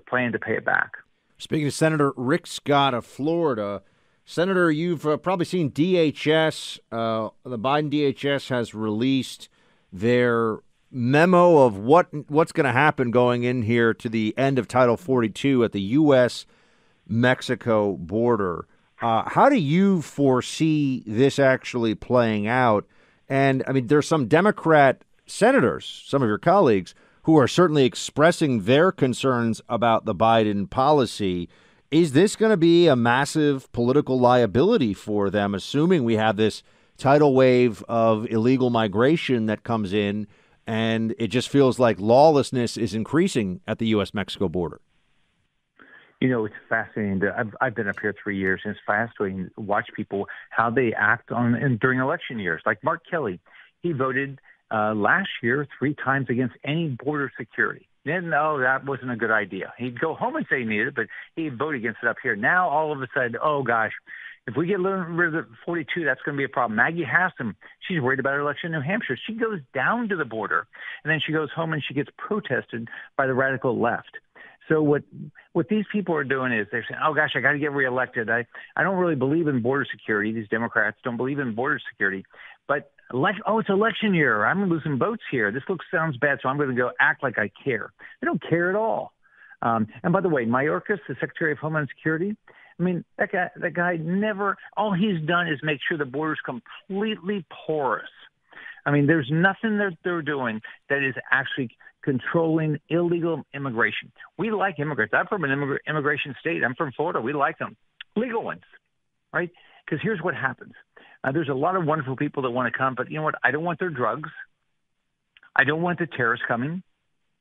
plan to pay it back. Speaking of Senator Rick Scott of Florida, Senator, you've probably seen DHS. The Biden DHS has released their memo of what's going to happen going in here to the end of Title 42 at the U.S.-Mexico border. How do you foresee this actually playing out? And, there's some Democrat senators, some of your colleagues, who are certainly expressing their concerns about the Biden policy. Is this going to be a massive political liability for them, assuming we have this tidal wave of illegal migration that comes in, and it just feels like lawlessness is increasing at the U.S.-Mexico border? It's fascinating. I've been up here 3 years, and it's fascinating to watch people, how they act during election years. Like Mark Kelly, he voted last year 3 times against any border security. No, that wasn't a good idea. He'd go home and say he needed it, but he'd vote against it up here. Now, all of a sudden, oh, gosh, if we get rid of 42, that's going to be a problem. Maggie Hassan, she's worried about her election in New Hampshire. She goes down to the border, and then she goes home and she gets protested by the radical left. So what these people are doing is they're saying, oh, gosh, I got to get reelected. I don't really believe in border security. These Democrats don't believe in border security. But, it's election year. I'm losing votes here. This sounds bad, so I'm going to go act like I care. They don't care at all. And by the way, Mayorkas, the Secretary of Homeland Security, that guy never – all he's done is make sure the border's completely porous. There's nothing that they're doing that is actually controlling illegal immigration. We like immigrants. I'm from an immigration state. I'm from Florida. We like them. Legal ones, right? Because here's what happens. There's a lot of wonderful people that want to come, but you know what? I don't want their drugs. I don't want the terrorists coming.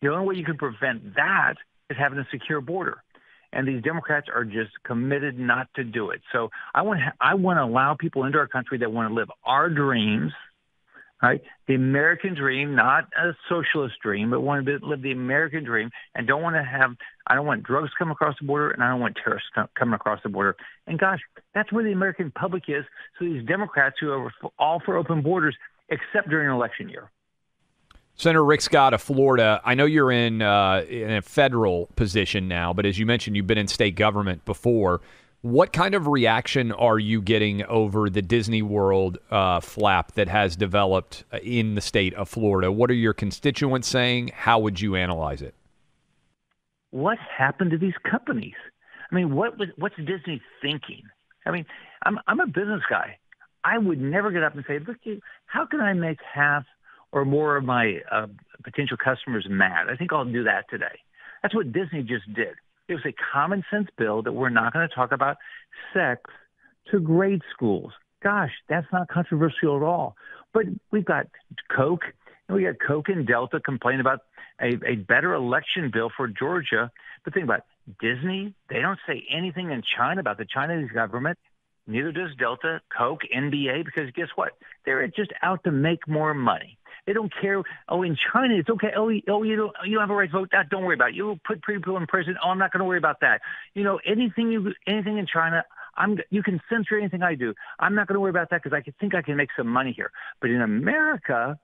The only way you can prevent that is having a secure border. And these Democrats are just committed not to do it. So I want to allow people into our country that want to live our dreams, right? The American dream, not a socialist dream, but want to live the American dream, and I don't want drugs coming across the border, and I don't want terrorists coming across the border. And gosh, that's where the American public is. So these Democrats who are all for open borders, except during an election year. Senator Rick Scott of Florida, I know you're in a federal position now, but as you mentioned, you've been in state government before. What kind of reaction are you getting over the Disney World flap that has developed in the state of Florida? What are your constituents saying? How would you analyze it? What happened to these companies? What's Disney thinking? I'm a business guy. I would never get up and say, look, how can I make half or more of my potential customers mad? I think I'll do that today. That's what Disney just did. It was a common sense bill that we're not going to talk about sex to grade schools. Gosh, that's not controversial at all. But we've got Coke, and we got Coke and Delta complain about a better election bill for Georgia. But think about it. Disney, they don't say anything in China about the Chinese government. Neither does Delta, Coke, NBA, because guess what? They're just out to make more money. They don't care. Oh, in China, it's okay. You don't have a right to vote. Don't worry about it. You put people in prison. Oh, I'm not going to worry about that. Anything in China, you can censor anything I do. I'm not going to worry about that because I think I can make some money here. But in America,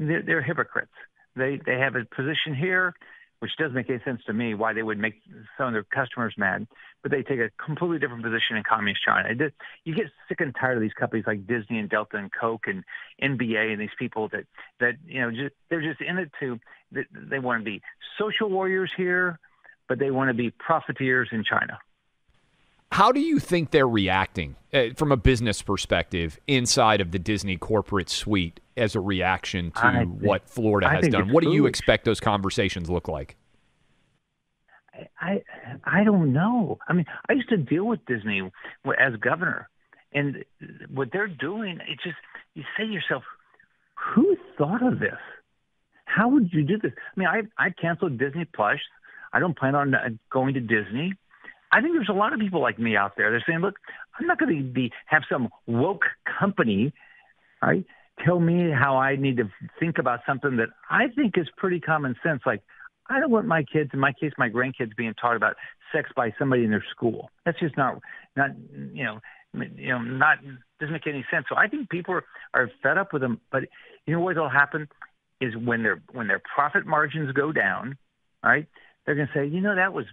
they're hypocrites. They have a position here, which doesn't make any sense to me why they would make some of their customers mad, but they take a completely different position in communist China. You get sick and tired of these companies like Disney and Delta and Coke and NBA and these people that they're just in it they want to be social warriors here, but they want to be profiteers in China. How do you think they're reacting from a business perspective inside of the Disney corporate suite as a reaction to what Florida has done? What do you expect those conversations look like? I don't know. I mean, I used to deal with Disney as governor, and what they're doing, you say to yourself, who thought of this? How would you do this? I mean, I canceled Disney Plus. I don't plan on going to Disney. I think there's a lot of people like me out there. They're saying, look, I'm not going to have some woke company, right, tell me how I need to think about something that I think is pretty common sense. Like, I don't want my kids, in my case, my grandkids, being taught about sex by somebody in their school. That's just not doesn't make any sense. So I think people are fed up with them. But you know what will happen is when their profit margins go down, right? They're going to say, that was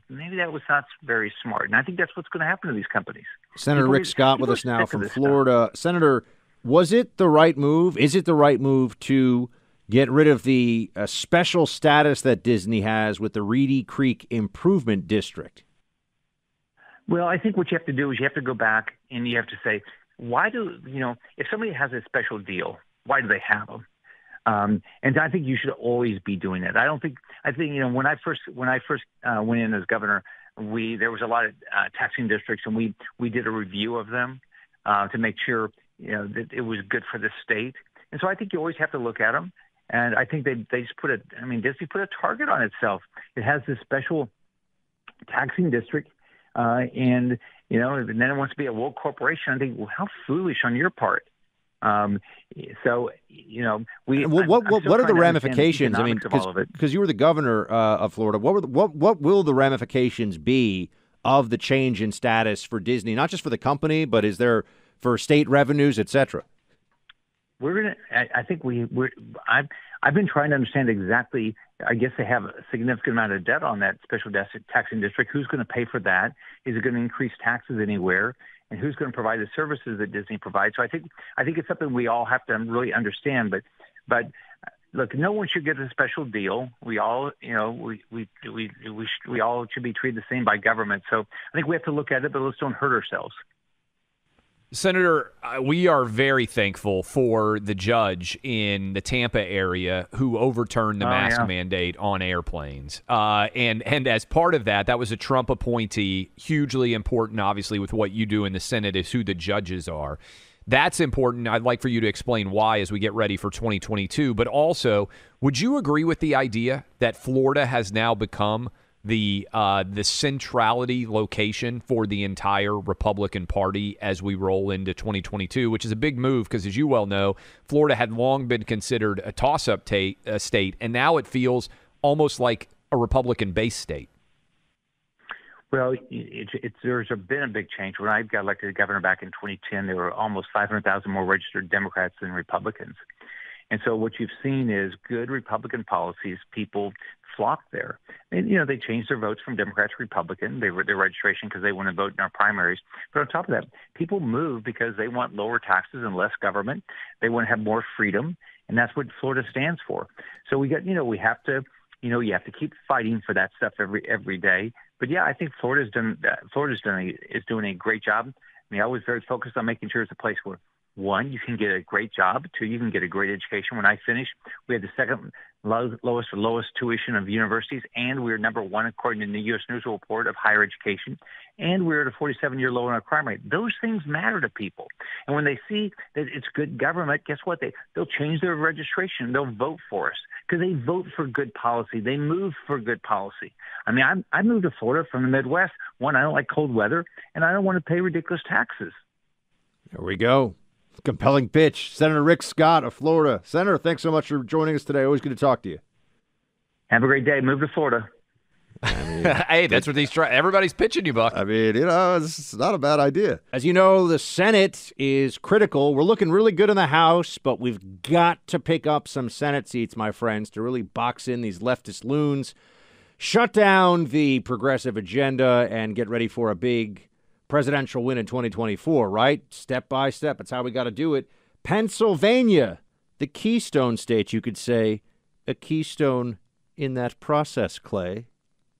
not very smart. And I think that's what's going to happen to these companies. Senator Rick Scott with us now from Florida. Senator, was it the right move? Is it the right move to get rid of the special status that Disney has with the Reedy Creek Improvement District? Well, I think what you have to do is you have to go back and you have to say, if somebody has a special deal, why do they have them? And I think you should always be doing it. I think when I first went in as governor, there was a lot of taxing districts, and we did a review of them to make sure that it was good for the state. And so I think you always have to look at them. And I think Disney put a target on itself. It has this special taxing district, and then it wants to be a woke corporation. I think, well, how foolish on your part. What are the ramifications? I mean, because you were the governor of Florida, what will the ramifications be of the change in status for Disney? Not just for the company, but is there for state revenues, et cetera? I've been trying to understand exactly. I guess they have a significant amount of debt on that special taxing district. Who's going to pay for that? Is it going to increase taxes anywhere? And who's going to provide the services that Disney provides? So I think it's something we all have to really understand. But look, no one should get a special deal. We all, we all should be treated the same by government. So I think we have to look at it, but let's don't hurt ourselves. Senator, we are very thankful for the judge in the Tampa area who overturned the mask mandate on airplanes. And as part of that was a Trump appointee, hugely important, obviously, with what you do in the Senate is who the judges are. That's important. I'd like for you to explain why as we get ready for 2022. But also, would you agree with the idea that Florida has now become the centrality location for the entire Republican Party as we roll into 2022, which is a big move because, as you well know, Florida had long been considered a toss-up state, and now it feels almost like a Republican-based state. Well, there's been a big change. When I got elected governor back in 2010, there were almost 500,000 more registered Democrats than Republicans. And so what you've seen is good Republican policies. People flock there. And, they changed their votes from Democrat to Republican, their registration, because they want to vote in our primaries. But on top of that, people move because they want lower taxes and less government. They want to have more freedom, and that's what Florida stands for. So we have to keep fighting for that stuff every day. But yeah, I think Florida's doing a great job. I mean, I was very focused on making sure it's a place where, one, you can get a great job. Two, you can get a great education. When I finished, we had the second lowest tuition of universities, and we were number one according to the U.S. News Report of higher education, and we're at a 47-year low in our crime rate. Those things matter to people, and when they see that it's good government, guess what? They'll change their registration. They'll vote for us because they vote for good policy. They move for good policy. I mean, I moved to Florida from the Midwest. One, I don't like cold weather, and I don't want to pay ridiculous taxes. There we go. Compelling pitch. Senator Rick Scott of Florida. Senator, thanks so much for joining us today. Always good to talk to you. Have a great day. Move to Florida. I mean, hey, that's what these everybody's pitching you, Buck. I mean, it's not a bad idea. As you know, the Senate is critical. We're looking really good in the House, but we've got to pick up some Senate seats, my friends, to really box in these leftist loons, shut down the progressive agenda, and get ready for a big presidential win in 2024, right? Step by step. That's how we got to do it. Pennsylvania, the keystone state, you could say, a keystone in that process, Clay.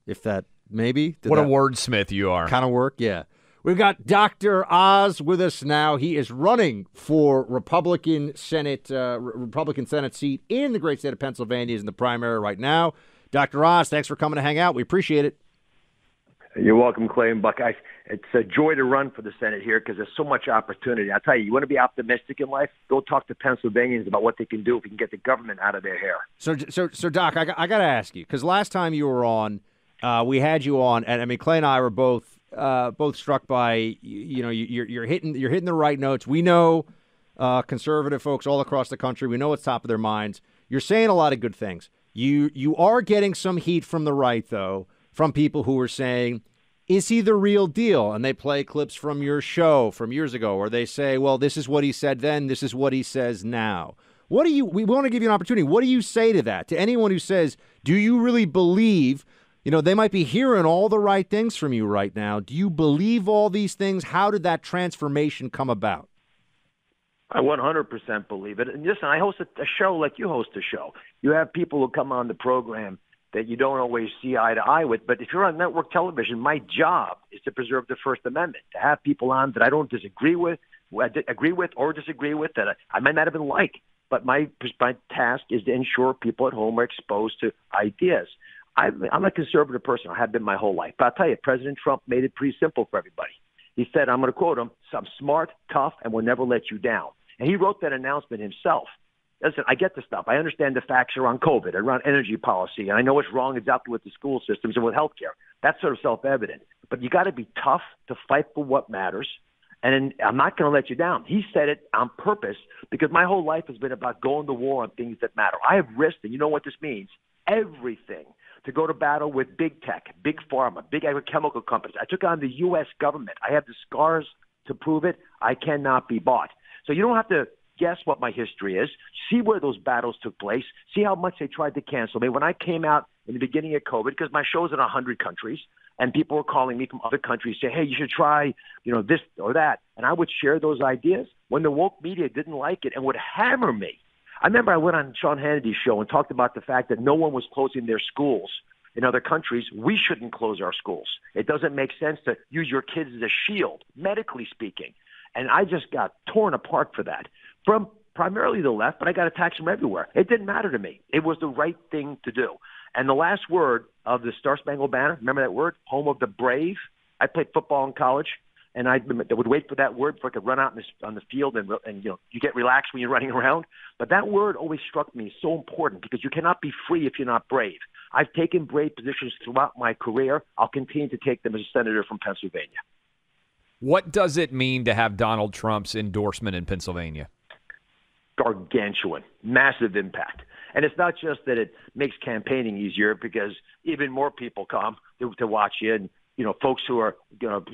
If that maybe. What a wordsmith you are. Kind of work, yeah. We've got Dr. Oz with us now. He is running for Republican Senate seat in the great state of Pennsylvania. He's in the primary right now. Dr. Oz, thanks for coming to hang out. We appreciate it. You're welcome, Clay and Buck. It's a joy to run for the Senate here because there's so much opportunity. I tell you, you want to be optimistic in life? Go talk to Pennsylvanians about what they can do if we can get the government out of their hair. So Doc, I got to ask you, because last time you were on, we had you on, and I mean, Clay and I were both struck by, you're hitting the right notes. We know conservative folks all across the country. We know what's top of their minds. You're saying a lot of good things. You are getting some heat from the right, though, from people who are saying, is he the real deal? And they play clips from your show from years ago where they say, well, this is what he said then, this is what he says now. We want to give you an opportunity. What do you say to that? To anyone who says, do you really believe, they might be hearing all the right things from you right now. Do you believe all these things? How did that transformation come about? I 100% believe it. And listen, I host a show like you host a show. You have people who come on the program that you don't always see eye to eye with. But if you're on network television, my job is to preserve the First Amendment, to have people on that I don't disagree with or disagree with, that I might not even like. But my task is to ensure people at home are exposed to ideas. I'm a conservative person. I have been my whole life. But I'll tell you, President Trump made it pretty simple for everybody. He said, I'm going to quote him, I'm smart, tough, and will never let you down. And he wrote that announcement himself. Listen, I get the stuff. I understand the facts around COVID, around energy policy, and I know what's wrong exactly with the school systems and with healthcare. That's sort of self-evident. But you got to be tough to fight for what matters, and I'm not going to let you down. He said it on purpose because my whole life has been about going to war on things that matter. I have risked, and you know what this means, everything to go to battle with big tech, big pharma, big agrochemical companies. I took on the U.S. government. I have the scars to prove it. I cannot be bought. So you don't have to guess what my history is. See where those battles took place. See how much they tried to cancel me. When I came out in the beginning of COVID, because my show's in 100 countries, and people were calling me from other countries saying, hey, you should try, this or that. And I would share those ideas. When the woke media didn't like it and would hammer me, I remember I went on Sean Hannity's show and talked about the fact that no one was closing their schools in other countries. We shouldn't close our schools. It doesn't make sense to use your kids as a shield, medically speaking. And I just got torn apart for that from primarily the left, but I got attacks from everywhere. It didn't matter to me. It was the right thing to do. And the last word of the Star Spangled Banner, remember that word? Home of the brave. I played football in college, and I would wait for that word before I could run out on the field and you get relaxed when you're running around. But that word always struck me so important because you cannot be free if you're not brave. I've taken brave positions throughout my career. I'll continue to take them as a senator from Pennsylvania. What does it mean to have Donald Trump's endorsement in Pennsylvania? Gargantuan, massive impact. And it's not just that it makes campaigning easier because even more people come to watch you, and folks who are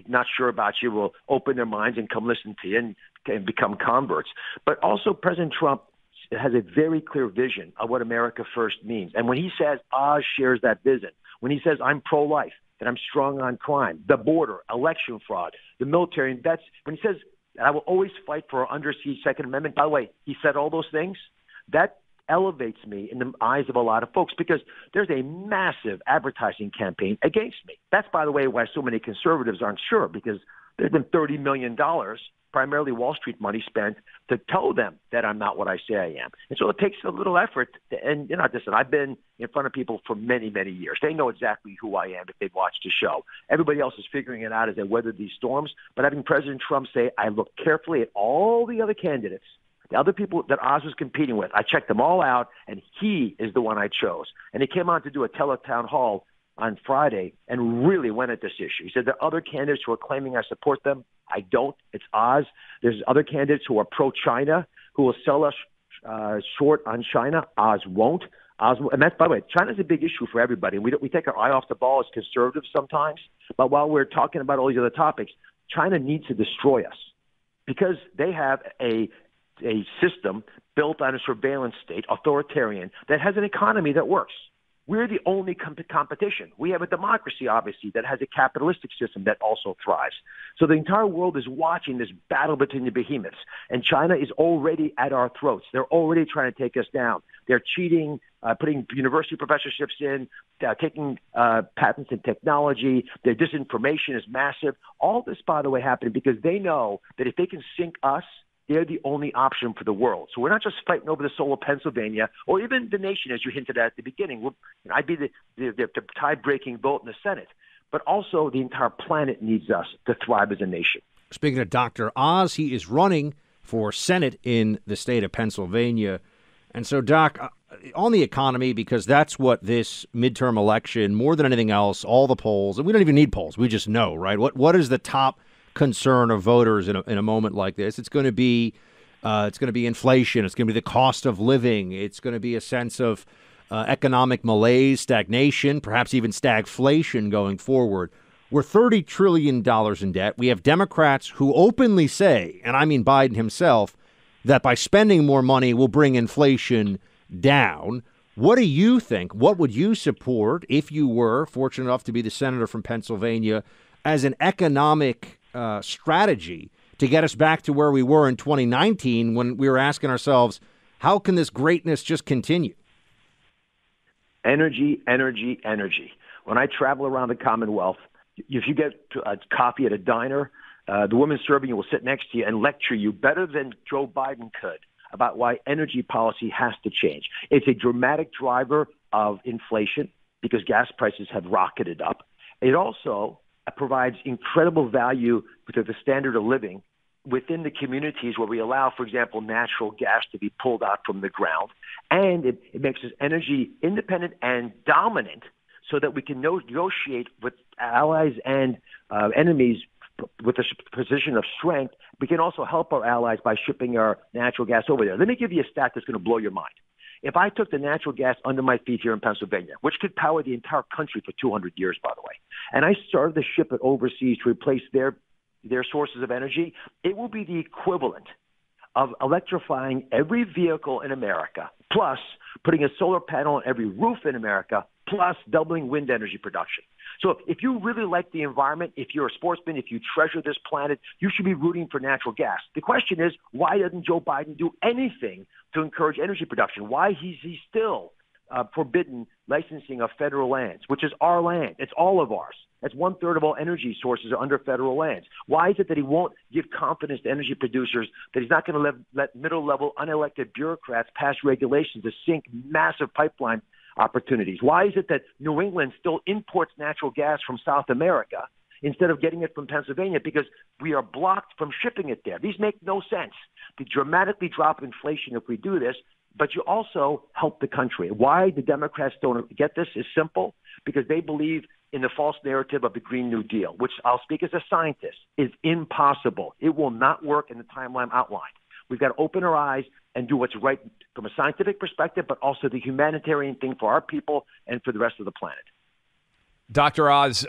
not sure about you will open their minds and come listen to you and become converts. But also President Trump has a very clear vision of what America First means. And when he says Oz shares that vision, when he says I'm pro-life, that I'm strong on crime, the border, election fraud, the military, and vets, when he says I will always fight for our under-siege Second Amendment, by the way, he said all those things, that elevates me in the eyes of a lot of folks because there's a massive advertising campaign against me. That's, by the way, why so many conservatives aren't sure, because there's been $30 million, primarily Wall Street money, spent to tell them that I'm not what I say I am. And so it takes a little effort. And, listen, I've been in front of people for many, many years. They know exactly who I am if they've watched the show. Everybody else is figuring it out as they weather these storms. But having President Trump say, I looked carefully at all the other candidates, the other people that Oz was competing with, I checked them all out, and he is the one I chose. And he came on to do a teletown hall on Friday and really went at this issue. He said there are other candidates who are claiming I support them. I don't. It's Oz. There's other candidates who are pro-China who will sell us short on China. Oz won't. And that's, by the way, China's a big issue for everybody. We take our eye off the ball as conservatives sometimes. But while we're talking about all these other topics, China needs to destroy us because they have a system built on a surveillance state, authoritarian, that has an economy that works. We're the only competition. We have a democracy, obviously, that has a capitalistic system that also thrives. So the entire world is watching this battle between the behemoths, and China is already at our throats. They're already trying to take us down. They're cheating, putting university professorships in, taking patents in technology. Their disinformation is massive. All this, by the way, happening because they know that if they can sink us, they're the only option for the world. So we're not just fighting over the soul of Pennsylvania or even the nation, as you hinted at the beginning. I'd be the tie-breaking vote in the Senate. But also the entire planet needs us to thrive as a nation. Speaking of Dr. Oz, he is running for Senate in the state of Pennsylvania. And so, Doc, on the economy, because that's what this midterm election, more than anything else, all the polls, and we don't even need polls, we just know, right? What is the top concern of voters in a moment like this? It's going to be inflation. It's going to be the cost of living. It's going to be a sense of economic malaise, stagnation, perhaps even stagflation going forward. We're $30 trillion in debt. We have Democrats who openly say, and I mean Biden himself, that by spending more money will bring inflation down. What do you think? What would you support if you were fortunate enough to be the senator from Pennsylvania as an economic strategy to get us back to where we were in 2019 when we were asking ourselves, how can this greatness just continue? Energy, energy, energy. When I travel around the Commonwealth, if you get a coffee at a diner, the woman serving you will sit next to you and lecture you better than Joe Biden could about why energy policy has to change. It's a dramatic driver of inflation because gas prices have rocketed up. It also provides incredible value to the standard of living within the communities where we allow, for example, natural gas to be pulled out from the ground. And it makes us energy independent and dominant so that we can negotiate with allies and enemies with a position of strength. We can also help our allies by shipping our natural gas over there. Let me give you a stat that's going to blow your mind. If I took the natural gas under my feet here in Pennsylvania, which could power the entire country for 200 years, by the way, and I started to ship it overseas to replace their sources of energy, it will be the equivalent of electrifying every vehicle in America, plus putting a solar panel on every roof in America, plus doubling wind energy production. So if you really like the environment, if you're a sportsman, if you treasure this planet, you should be rooting for natural gas. The question is, why doesn't Joe Biden do anything to encourage energy production? Why is he still forbidden licensing of federal lands, which is our land? It's all of ours. That's 1/3 of all energy sources are under federal lands. Why is it that he won't give confidence to energy producers, that he's not going to let middle-level unelected bureaucrats pass regulations to sink massive pipeline opportunities? Why is it that New England still imports natural gas from South America instead of getting it from Pennsylvania? Because we are blocked from shipping it there. These make no sense. To dramatically drop inflation if we do this, but you also help the country. Why the Democrats don't get this is simple, because they believe in the false narrative of the Green New Deal, which I'll speak as a scientist, is impossible. It will not work in the timeline outlined. We've got to open our eyes and do what's right from a scientific perspective, but also the humanitarian thing for our people and for the rest of the planet. Dr. Oz,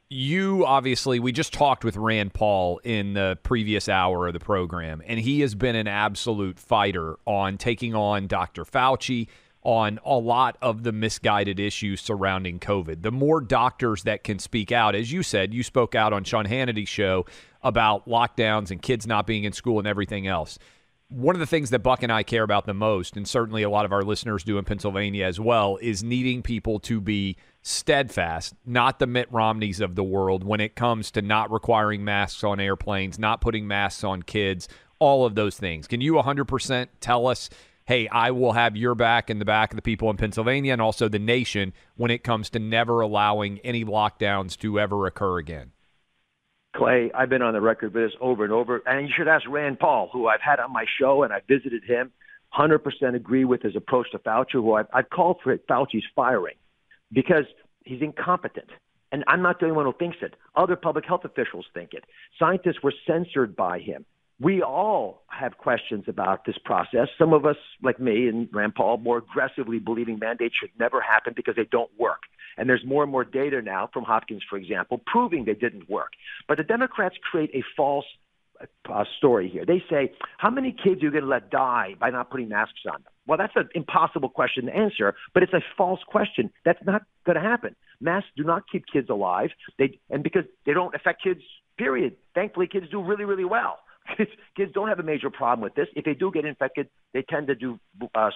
you obviously, we just talked with Rand Paul in the previous hour of the program, and he has been an absolute fighter on taking on Dr. Fauci, on a lot of the misguided issues surrounding COVID. The more doctors that can speak out, as you said, you spoke out on Sean Hannity's show about lockdowns and kids not being in school and everything else. One of the things that Buck and I care about the most, and certainly a lot of our listeners do in Pennsylvania as well, is needing people to be steadfast, not the Mitt Romneys of the world, when it comes to not requiring masks on airplanes, not putting masks on kids, all of those things. Can you 100% tell us, hey, I will have your back and the back of the people in Pennsylvania and also the nation when it comes to never allowing any lockdowns to ever occur again? Clay, I've been on the record for this over and over, and you should ask Rand Paul, who I've had on my show, and I visited him. 100% agree with his approach to Fauci, who I've called for Fauci's firing because he's incompetent. And I'm not the only one who thinks it. Other public health officials think it. Scientists were censored by him. We all have questions about this process. Some of us, like me and Rand Paul, more aggressively believing mandates should never happen because they don't work. And there's more and more data now from Hopkins, for example, proving they didn't work. But the Democrats create a false story here. They say, how many kids are you going to let die by not putting masks on them? Well, that's an impossible question to answer, but it's a false question. That's not going to happen. Masks do not keep kids alive, and because they don't affect kids, period. Thankfully, kids do really, really well. Kids don't have a major problem with this. If they do get infected, they tend to do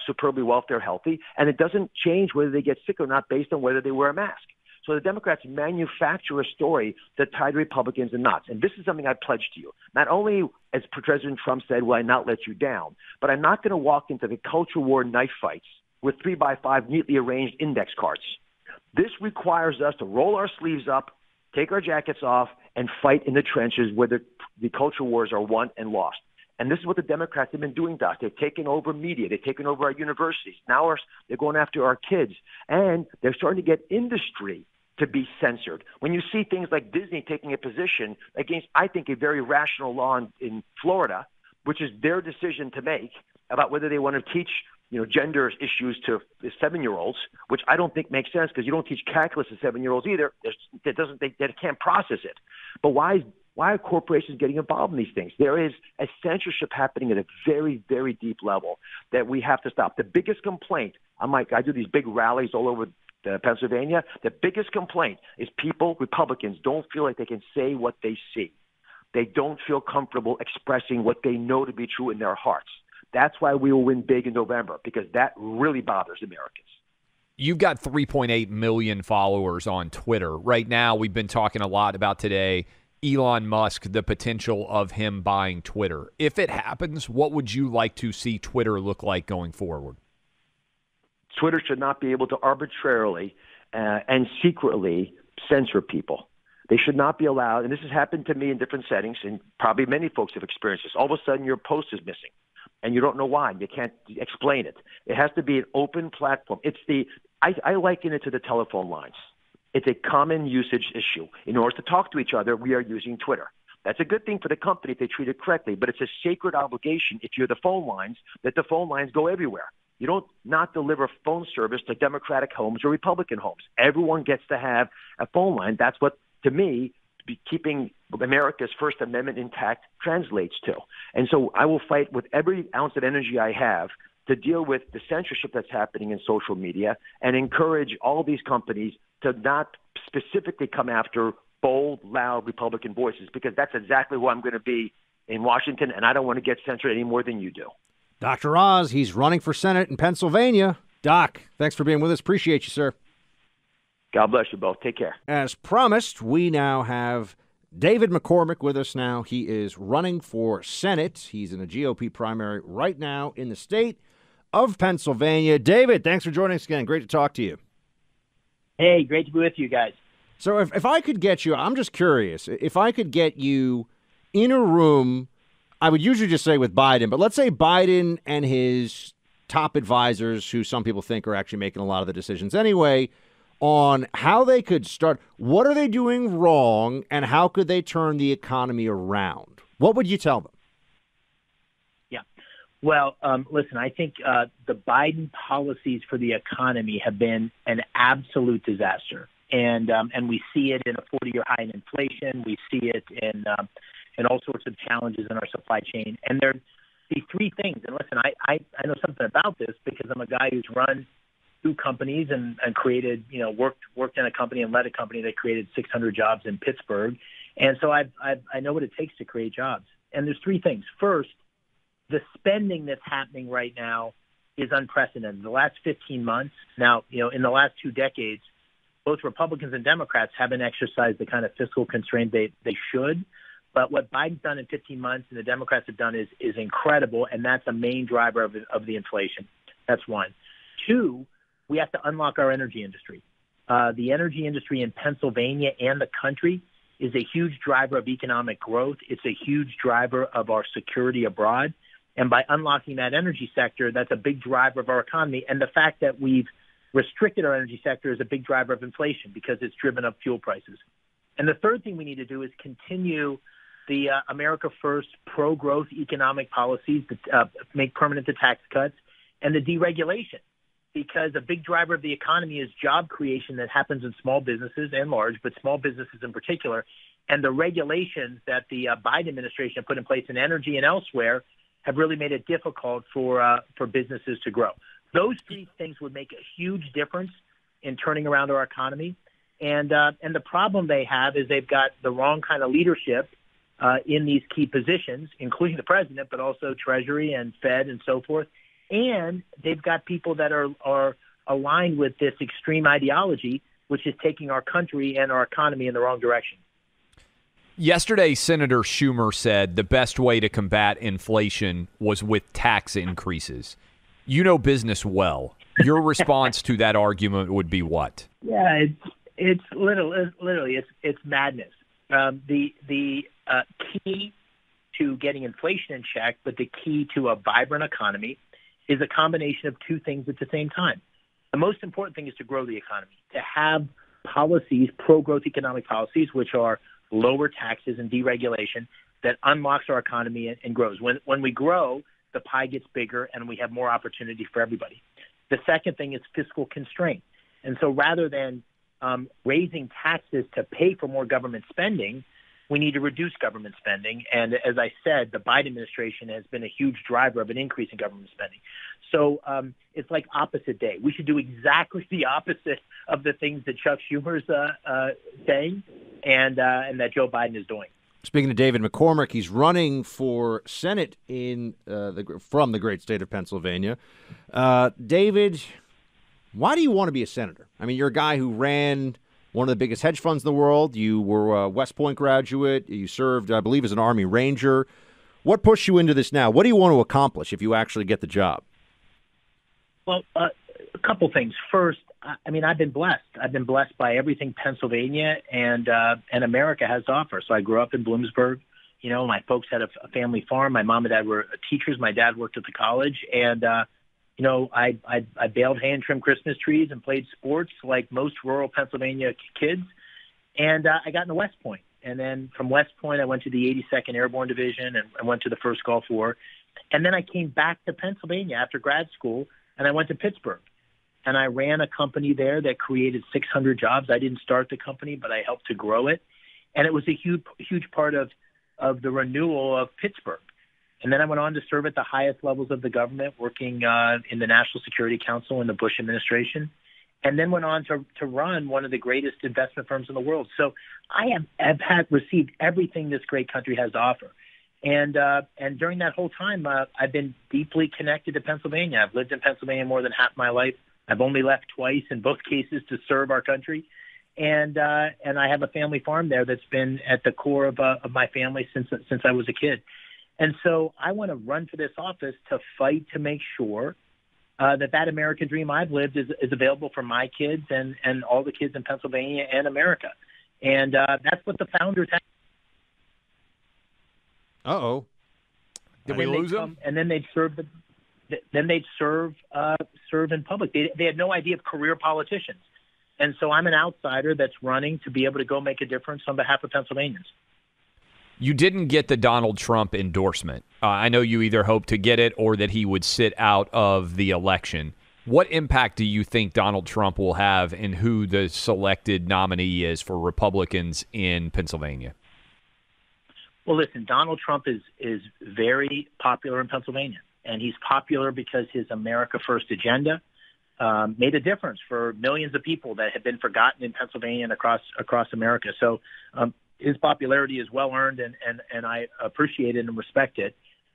superbly well if they're healthy, and it doesn't change whether they get sick or not based on whether they wear a mask. So the Democrats manufacture a story that tied Republicans in knots. And this is something I pledge to you. Not only, as President Trump said, will I not let you down, but I'm not going to walk into the culture war knife fights with 3x5 neatly arranged index cards. This requires us to roll our sleeves up, take our jackets off, and fight in the trenches where the culture wars are won and lost. And this is what the Democrats have been doing to us. They've taken over media. They've taken over our universities. Now they're going after our kids. And they're starting to get industry to be censored. When you see things like Disney taking a position against, I think, a very rational law in Florida, which is their decision to make about whether they want to teach gender issues to 7-year-olds, which I don't think makes sense because you don't teach calculus to 7-year-olds either. They can't process it. But why are corporations getting involved in these things? There is a censorship happening at a very, very deep level that we have to stop. The biggest complaint, I do these big rallies all over Pennsylvania. The biggest complaint is Republicans, don't feel like they can say what they see. They don't feel comfortable expressing what they know to be true in their hearts. That's why we will win big in November, because that really bothers Americans. You've got 3.8 million followers on Twitter. Right now, we've been talking a lot about today, Elon Musk, the potential of him buying Twitter. If it happens, what would you like to see Twitter look like going forward? Twitter should not be able to arbitrarily and secretly censor people. They should not be allowed, and this has happened to me in different settings, and probably many folks have experienced this. All of a sudden, your post is missing, and you don't know why. You can't explain it. It has to be an open platform. I liken it to the telephone lines. It's a common usage issue. In order to talk to each other, we are using Twitter. That's a good thing for the company if they treat it correctly, but it's a sacred obligation if you're the phone lines that the phone lines go everywhere. You don't not deliver phone service to Democratic homes or Republican homes. Everyone gets to have a phone line. That's what, to me, keeping America's First Amendment intact translates to. And so I will fight with every ounce of energy I have to deal with the censorship that's happening in social media and encourage all these companies to not specifically come after bold, loud Republican voices, because that's exactly who I'm going to be in Washington, and I don't want to get censored any more than you do. Dr. Oz, he's running for Senate in Pennsylvania. Doc, thanks for being with us. Appreciate you, sir. God bless you both. Take care. As promised, we now have David McCormick with us now. He is running for Senate. He's in a GOP primary right now in the state of Pennsylvania. David, thanks for joining us again. Great to talk to you. Hey, great to be with you guys. So if I could get you, I'm just curious, if I could get you in a room, I would usually just say with Biden, but let's say Biden and his top advisors, who some people think are actually making a lot of the decisions anyway, on how they could start, what are they doing wrong, and how could they turn the economy around? What would you tell them? Yeah. Well, listen, I think the Biden policies for the economy have been an absolute disaster. And we see it in a 40-year high in inflation. We see it in all sorts of challenges in our supply chain. And there are these three things. And listen, I know something about this because I'm a guy who's run two companies and created, worked in a company and led a company that created 600 jobs in Pittsburgh. And so I know what it takes to create jobs. And there's three things. First, the spending that's happening right now is unprecedented. The last 15 months, now, in the last 2 decades, both Republicans and Democrats haven't exercised the kind of fiscal constraint they should. But what Biden's done in 15 months and the Democrats have done is incredible, and that's a main driver of the inflation. That's one. Two, we have to unlock our energy industry. The energy industry in Pennsylvania and the country is a huge driver of economic growth. It's a huge driver of our security abroad. And by unlocking that energy sector, that's a big driver of our economy. And the fact that we've restricted our energy sector is a big driver of inflation because it's driven up fuel prices. And the third thing we need to do is continue the America First pro-growth economic policies that make permanent the tax cuts, and the deregulation. Because a big driver of the economy is job creation that happens in small businesses and large, but small businesses in particular. And the regulations that the Biden administration put in place in energy and elsewhere have really made it difficult for businesses to grow. Those three things would make a huge difference in turning around our economy. And the problem they have is they've got the wrong kind of leadership in these key positions, including the president, but also Treasury and Fed and so forth. And they've got people that are aligned with this extreme ideology, which is taking our country and our economy in the wrong direction. Yesterday, Senator Schumer said the best way to combat inflation was with tax increases. You know business well. Your response to that argument would be what? Yeah, it's literally madness. The key to getting inflation in check, but the key to a vibrant economy is a combination of two things at the same time. The most important thing is to grow the economy, to have policies, pro-growth economic policies, which are lower taxes and deregulation that unlocks our economy and grows. When we grow, the pie gets bigger and we have more opportunity for everybody. The second thing is fiscal constraint. And so rather than raising taxes to pay for more government spending, we need to reduce government spending. And as I said, the Biden administration has been a huge driver of an increase in government spending. So it's like opposite day. We should do exactly the opposite of the things that Chuck Schumer's saying and that Joe Biden is doing. Speaking of David McCormick, he's running for Senate from the great state of Pennsylvania. David, why do you want to be a senator? I mean, you're a guy who ran one of the biggest hedge funds in the world. You were a West Point graduate. You served, I believe, as an Army Ranger. What pushed you into this now? What do you want to accomplish if you actually get the job? Well, a couple things. First, I mean, I've been blessed. I've been blessed by everything Pennsylvania and America has to offer. So I grew up in Bloomsburg. You know, my folks had a family farm. My mom and dad were teachers. My dad worked at the college. And, you know, I baled hay and trimmed Christmas trees and played sports like most rural Pennsylvania kids. And I got into West Point. And then from West Point, I went to the 82nd Airborne Division and I went to the First Gulf War. And then I came back to Pennsylvania after grad school, and I went to Pittsburgh. And I ran a company there that created 600 jobs. I didn't start the company, but I helped to grow it. And it was a huge part of the renewal of Pittsburgh. And then I went on to serve at the highest levels of the government, working in the National Security Council in the Bush administration, and then went on to run one of the greatest investment firms in the world. So I have received everything this great country has to offer. And during that whole time, I've been deeply connected to Pennsylvania. I've lived in Pennsylvania more than half my life. I've only left twice in both cases to serve our country. And I have a family farm there that's been at the core of my family since I was a kid. And so I want to run for this office to fight to make sure that American dream I've lived is available for my kids and all the kids in Pennsylvania and America. And that's what the founders had. Uh-oh. Did we lose them? And then they'd serve serve in public. They had no idea of career politicians. And so I'm an outsider that's running to be able to go make a difference on behalf of Pennsylvanians. You didn't get the Donald Trump endorsement. I know you either hoped to get it or that he would sit out of the election. What impact do you think Donald Trump will have in who the selected nominee is for Republicans in Pennsylvania? Well, listen, Donald Trump is very popular in Pennsylvania, and he's popular because his America First agenda made a difference for millions of people that have been forgotten in Pennsylvania and across America. So his popularity is well earned, and I appreciate it and respect it.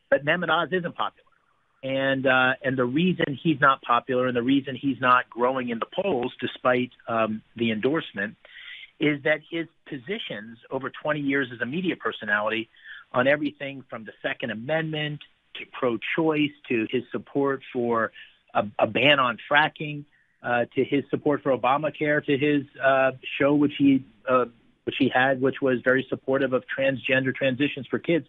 But Mehmet Oz isn't popular, and the reason he's not popular and the reason he's not growing in the polls, despite the endorsement, is that his positions over 20 years as a media personality on everything from the Second Amendment to pro-choice to his support for a ban on fracking to his support for Obamacare to his show which he had, which was very supportive of transgender transitions for kids.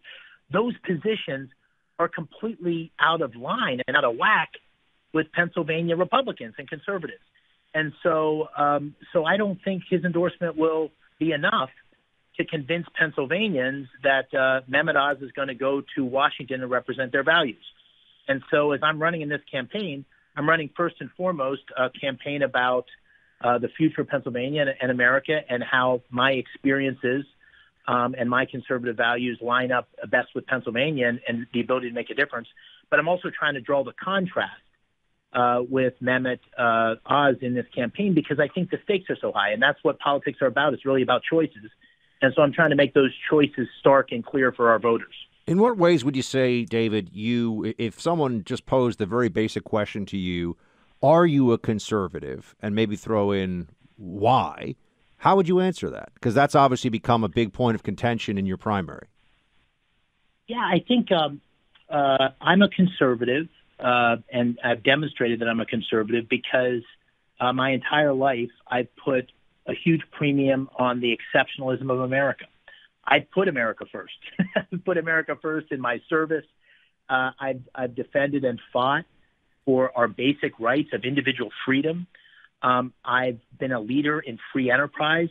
Those positions are completely out of line and out of whack with Pennsylvania Republicans and conservatives. And so I don't think his endorsement will be enough to convince Pennsylvanians that Mehmet Oz is going to go to Washington and represent their values. And so as I'm running in this campaign, I'm running first and foremost a campaign about the future of Pennsylvania and America and how my experiences and my conservative values line up best with Pennsylvania and the ability to make a difference. But I'm also trying to draw the contrast with Mehmet Oz in this campaign because I think the stakes are so high. And that's what politics are about. It's really about choices. And so I'm trying to make those choices stark and clear for our voters. In what ways would you say, David, if someone just posed the very basic question to you, are you a conservative, and maybe throw in why, how would you answer that? Because that's obviously become a big point of contention in your primary. Yeah, I think I'm a conservative, and I've demonstrated that I'm a conservative because my entire life I've put a huge premium on the exceptionalism of America. I put America first. Put America first in my service. I've defended and fought for our basic rights of individual freedom. I've been a leader in free enterprise.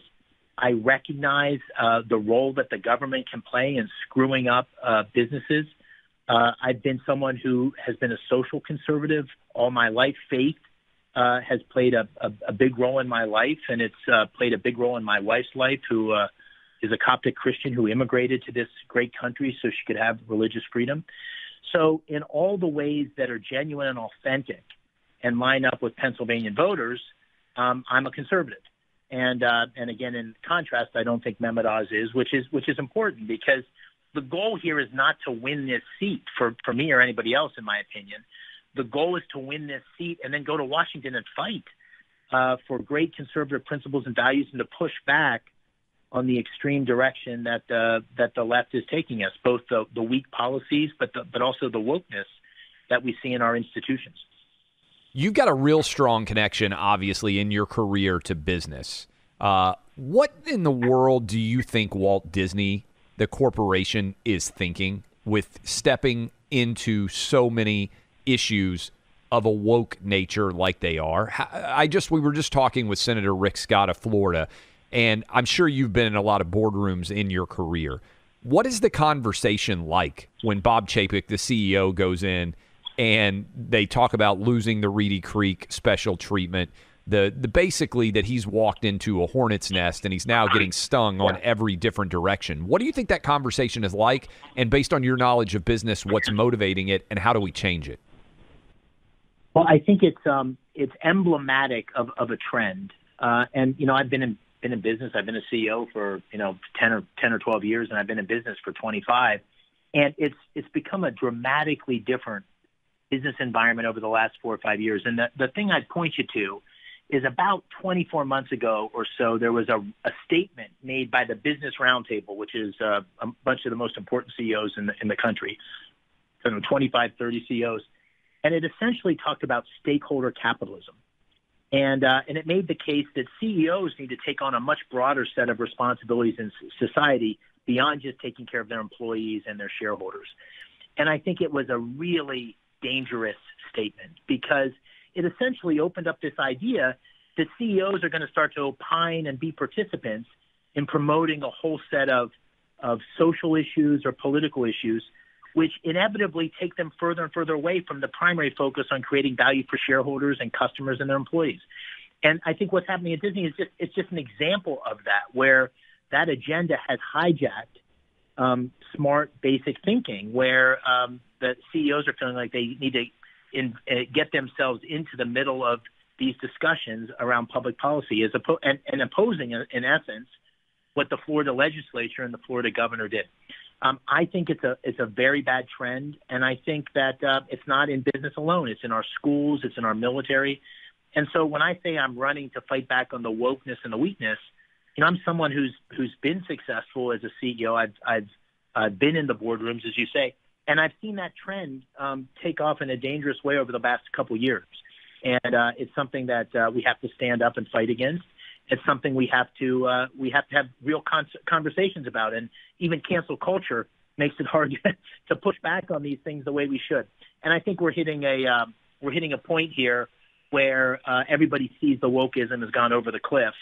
I recognize the role that the government can play in screwing up businesses. I've been someone who has been a social conservative all my life. Faith has played a big role in my life, and it's played a big role in my wife's life, who is a Coptic Christian who immigrated to this great country so she could have religious freedom. So in all the ways that are genuine and authentic and line up with Pennsylvania voters, I'm a conservative. And again, in contrast, I don't think Mehmet Oz is, which is important because the goal here is not to win this seat for me or anybody else, in my opinion. The goal is to win this seat and then go to Washington and fight for great conservative principles and values and to push back on the extreme direction that the left is taking us, both the weak policies, but also the wokeness that we see in our institutions. You've got a real strong connection, obviously, in your career to business. What in the world do you think Walt Disney, the corporation, is thinking with stepping into so many issues of a woke nature like they are? We were just talking with Senator Rick Scott of Florida, and I'm sure you've been in a lot of boardrooms in your career. What is the conversation like when Bob Chapek, the CEO, goes in and they talk about losing the Reedy Creek special treatment, the basically that he's walked into a hornet's nest and he's now getting stung on every different direction? What do you think that conversation is like? And based on your knowledge of business, what's motivating it and how do we change it? Well, I think it's emblematic of a trend. And, I've been in business. I've been a CEO for 10 or 12 years, and I've been in business for 25. And it's become a dramatically different business environment over the last 4 or 5 years. And the thing I'd point you to is about 24 months ago or so, there was a statement made by the Business Roundtable, which is a bunch of the most important CEOs in the country, 25, 30 CEOs. And it essentially talked about stakeholder capitalism. And it made the case that CEOs need to take on a much broader set of responsibilities in society beyond just taking care of their employees and their shareholders. And I think it was a really dangerous statement because it essentially opened up this idea that CEOs are going to start to opine and be participants in promoting a whole set of social issues or political issues, which inevitably take them further and further away from the primary focus on creating value for shareholders and customers and their employees. And I think what's happening at Disney is just an example of that, where that agenda has hijacked smart, basic thinking, where the CEOs are feeling like they need to get themselves into the middle of these discussions around public policy, and opposing, in essence, what the Florida legislature and the Florida governor did. I think it's a very bad trend, and I think that it's not in business alone. It's in our schools, it's in our military. And so when I say I'm running to fight back on the wokeness and the weakness, I'm someone who's been successful as a CEO. I've been in the boardrooms, as you say, and I've seen that trend take off in a dangerous way over the past couple of years. And it's something that we have to stand up and fight against. It's something we have to have real conversations about, and even cancel culture makes it hard to push back on these things the way we should. And I think we're hitting a point here where everybody sees the wokeism has gone over the cliff,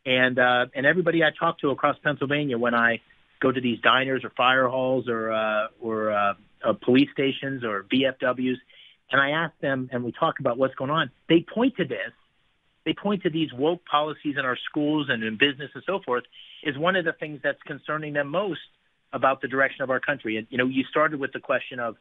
And everybody I talk to across Pennsylvania, when I go to these diners or fire halls or police stations or VFWs, and I ask them and we talk about what's going on, they point to this. They point to these woke policies in our schools and in business and so forth is one of the things that's concerning them most about the direction of our country. And, you started with the question of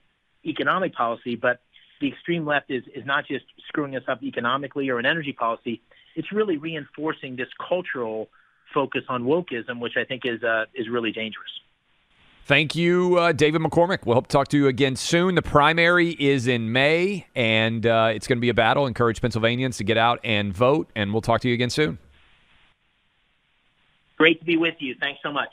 economic policy, but the extreme left is not just screwing us up economically or in energy policy. It's really reinforcing this cultural focus on wokeism, which I think is really dangerous. Thank you, David McCormick. We'll hope to talk to you again soon. The primary is in May, and it's going to be a battle. Encourage Pennsylvanians to get out and vote, and we'll talk to you again soon. Great to be with you. Thanks so much.